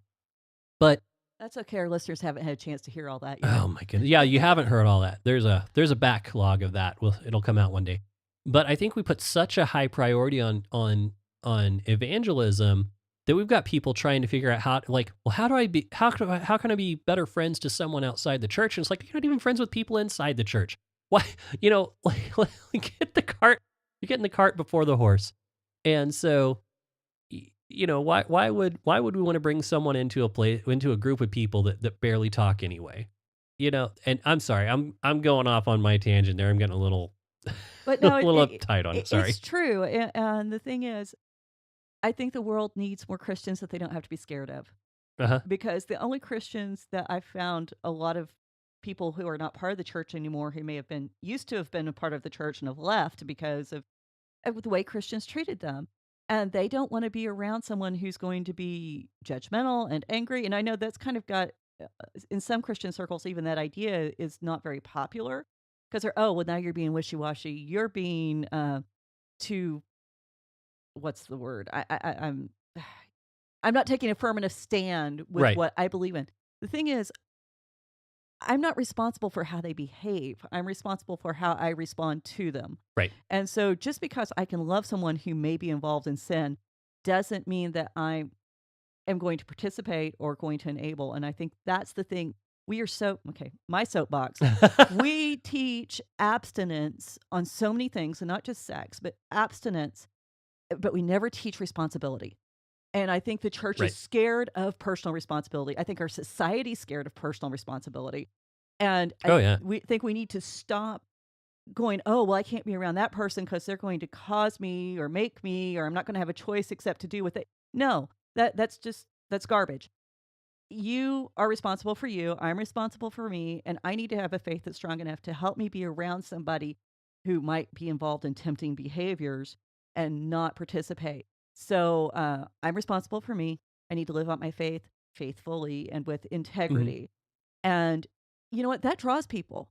B: but
C: That's okay. Our listeners haven't had a chance to hear all that yet.
B: oh my goodness. Yeah, you haven't heard all that. There's a backlog of that. Well, it'll come out one day. But I think we put such a high priority on evangelism that we've got people trying to figure out how how can I be better friends to someone outside the church? And it's like, you're not even friends with people inside the church. Why, get the cart, you're getting the cart before the horse. And so, why would we want to bring someone into a group of people that barely talk anyway? And I'm sorry, I'm going off on my tangent there. I'm getting a little
C: But no,
B: a little uptight on it. Sorry.
C: it's true. And the thing is, I think the world needs more Christians that they don't have to be scared of.
B: Uh-huh.
C: Because the only Christians that I've found, a lot of people who are not part of the church anymore, who may have been used to have been a part of the church and have left because of the way Christians treated them. And they don't want to be around someone who's going to be judgmental and angry. And I know that's kind of got, in some Christian circles, even that idea is not very popular because they're, oh, well, now you're being wishy washy. You're being too, what's the word? I'm not taking a affirmative stand with
B: Right.
C: what I believe in. The thing is, I'm not responsible for how they behave. I'm responsible for how I respond to them.
B: Right.
C: And so just because I can love someone who may be involved in sin doesn't mean that I am going to participate or going to enable. And I think that's the thing. We are my soapbox. We teach abstinence on so many things, and not just sex, but abstinence, but we never teach responsibility. And I think the church
B: Right.
C: is scared of personal responsibility. I think our society's scared of personal responsibility. And we think we need to stop going, oh, well, I can't be around that person because they're going to cause me or make me, or I'm not going to have a choice except to do with it. No, that's garbage. You are responsible for you. I'm responsible for me. And I need to have a faith that's strong enough to help me be around somebody who might be involved in tempting behaviors and not participate. So I'm responsible for me. I need to live out my faith faithfully and with integrity. And you know what? That draws people.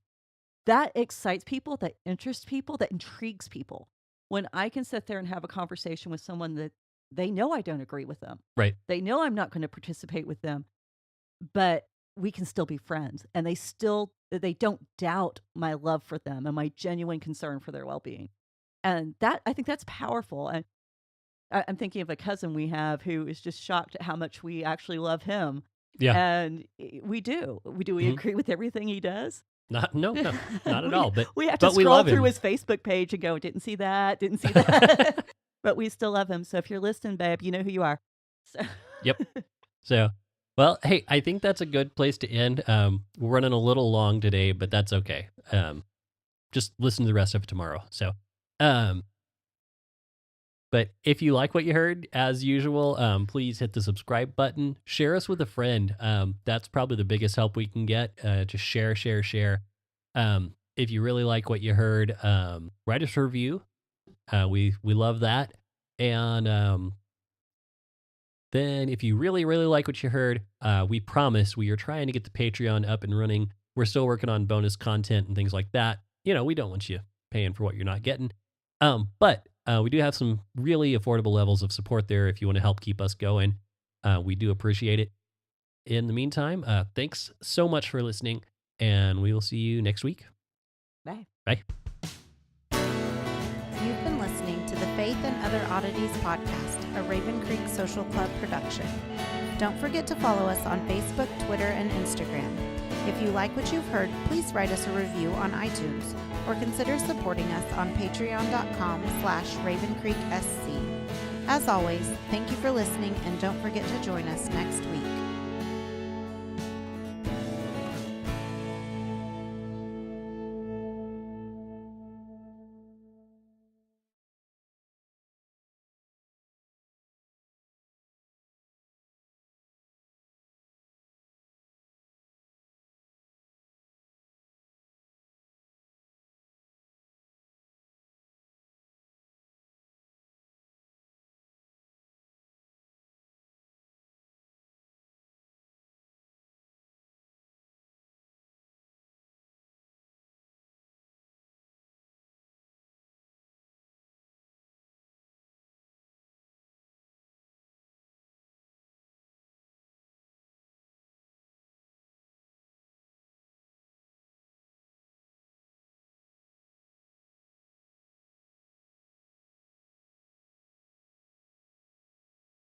C: That excites people, that interests people, that intrigues people. When I can sit there and have a conversation with someone that they know I don't agree with them.
B: Right.
C: They know I'm not going to participate with them, but we can still be friends. And they don't doubt my love for them and my genuine concern for their well-being. And I think that's powerful. And I'm thinking of a cousin we have who is just shocked at how much we actually love him.
B: Yeah.
C: And we do. We agree with everything he does?
B: No, not at all. But
C: we have to
B: but we
C: scroll
B: love
C: through
B: him.
C: his Facebook page and go, didn't see that. But we still love him. So if you're listening, babe, you know who you are. So.
B: Yep. So, well, hey, I think that's a good place to end. We're running a little long today, but that's okay. Just listen to the rest of it tomorrow. So, but if you like what you heard, as usual, please hit the subscribe button. Share us with a friend. That's probably the biggest help we can get. Just share. If you really like what you heard, write us a review. We love that. And then if you really, really like what you heard, we promise we are trying to get the Patreon up and running. We're still working on bonus content and things like that. We don't want you paying for what you're not getting. But we do have some really affordable levels of support there if you want to help keep us going. We do appreciate it. In the meantime, thanks so much for listening. and we will see you next week.
C: Bye.
B: Bye.
A: You've been listening to the Faith and Other Oddities podcast, a Raven Creek Social Club production. Don't forget to follow us on Facebook, Twitter, and Instagram. If you like what you've heard, please write us a review on iTunes or consider supporting us on patreon.com/RavenCreekSC. As always, thank you for listening, and don't forget to join us next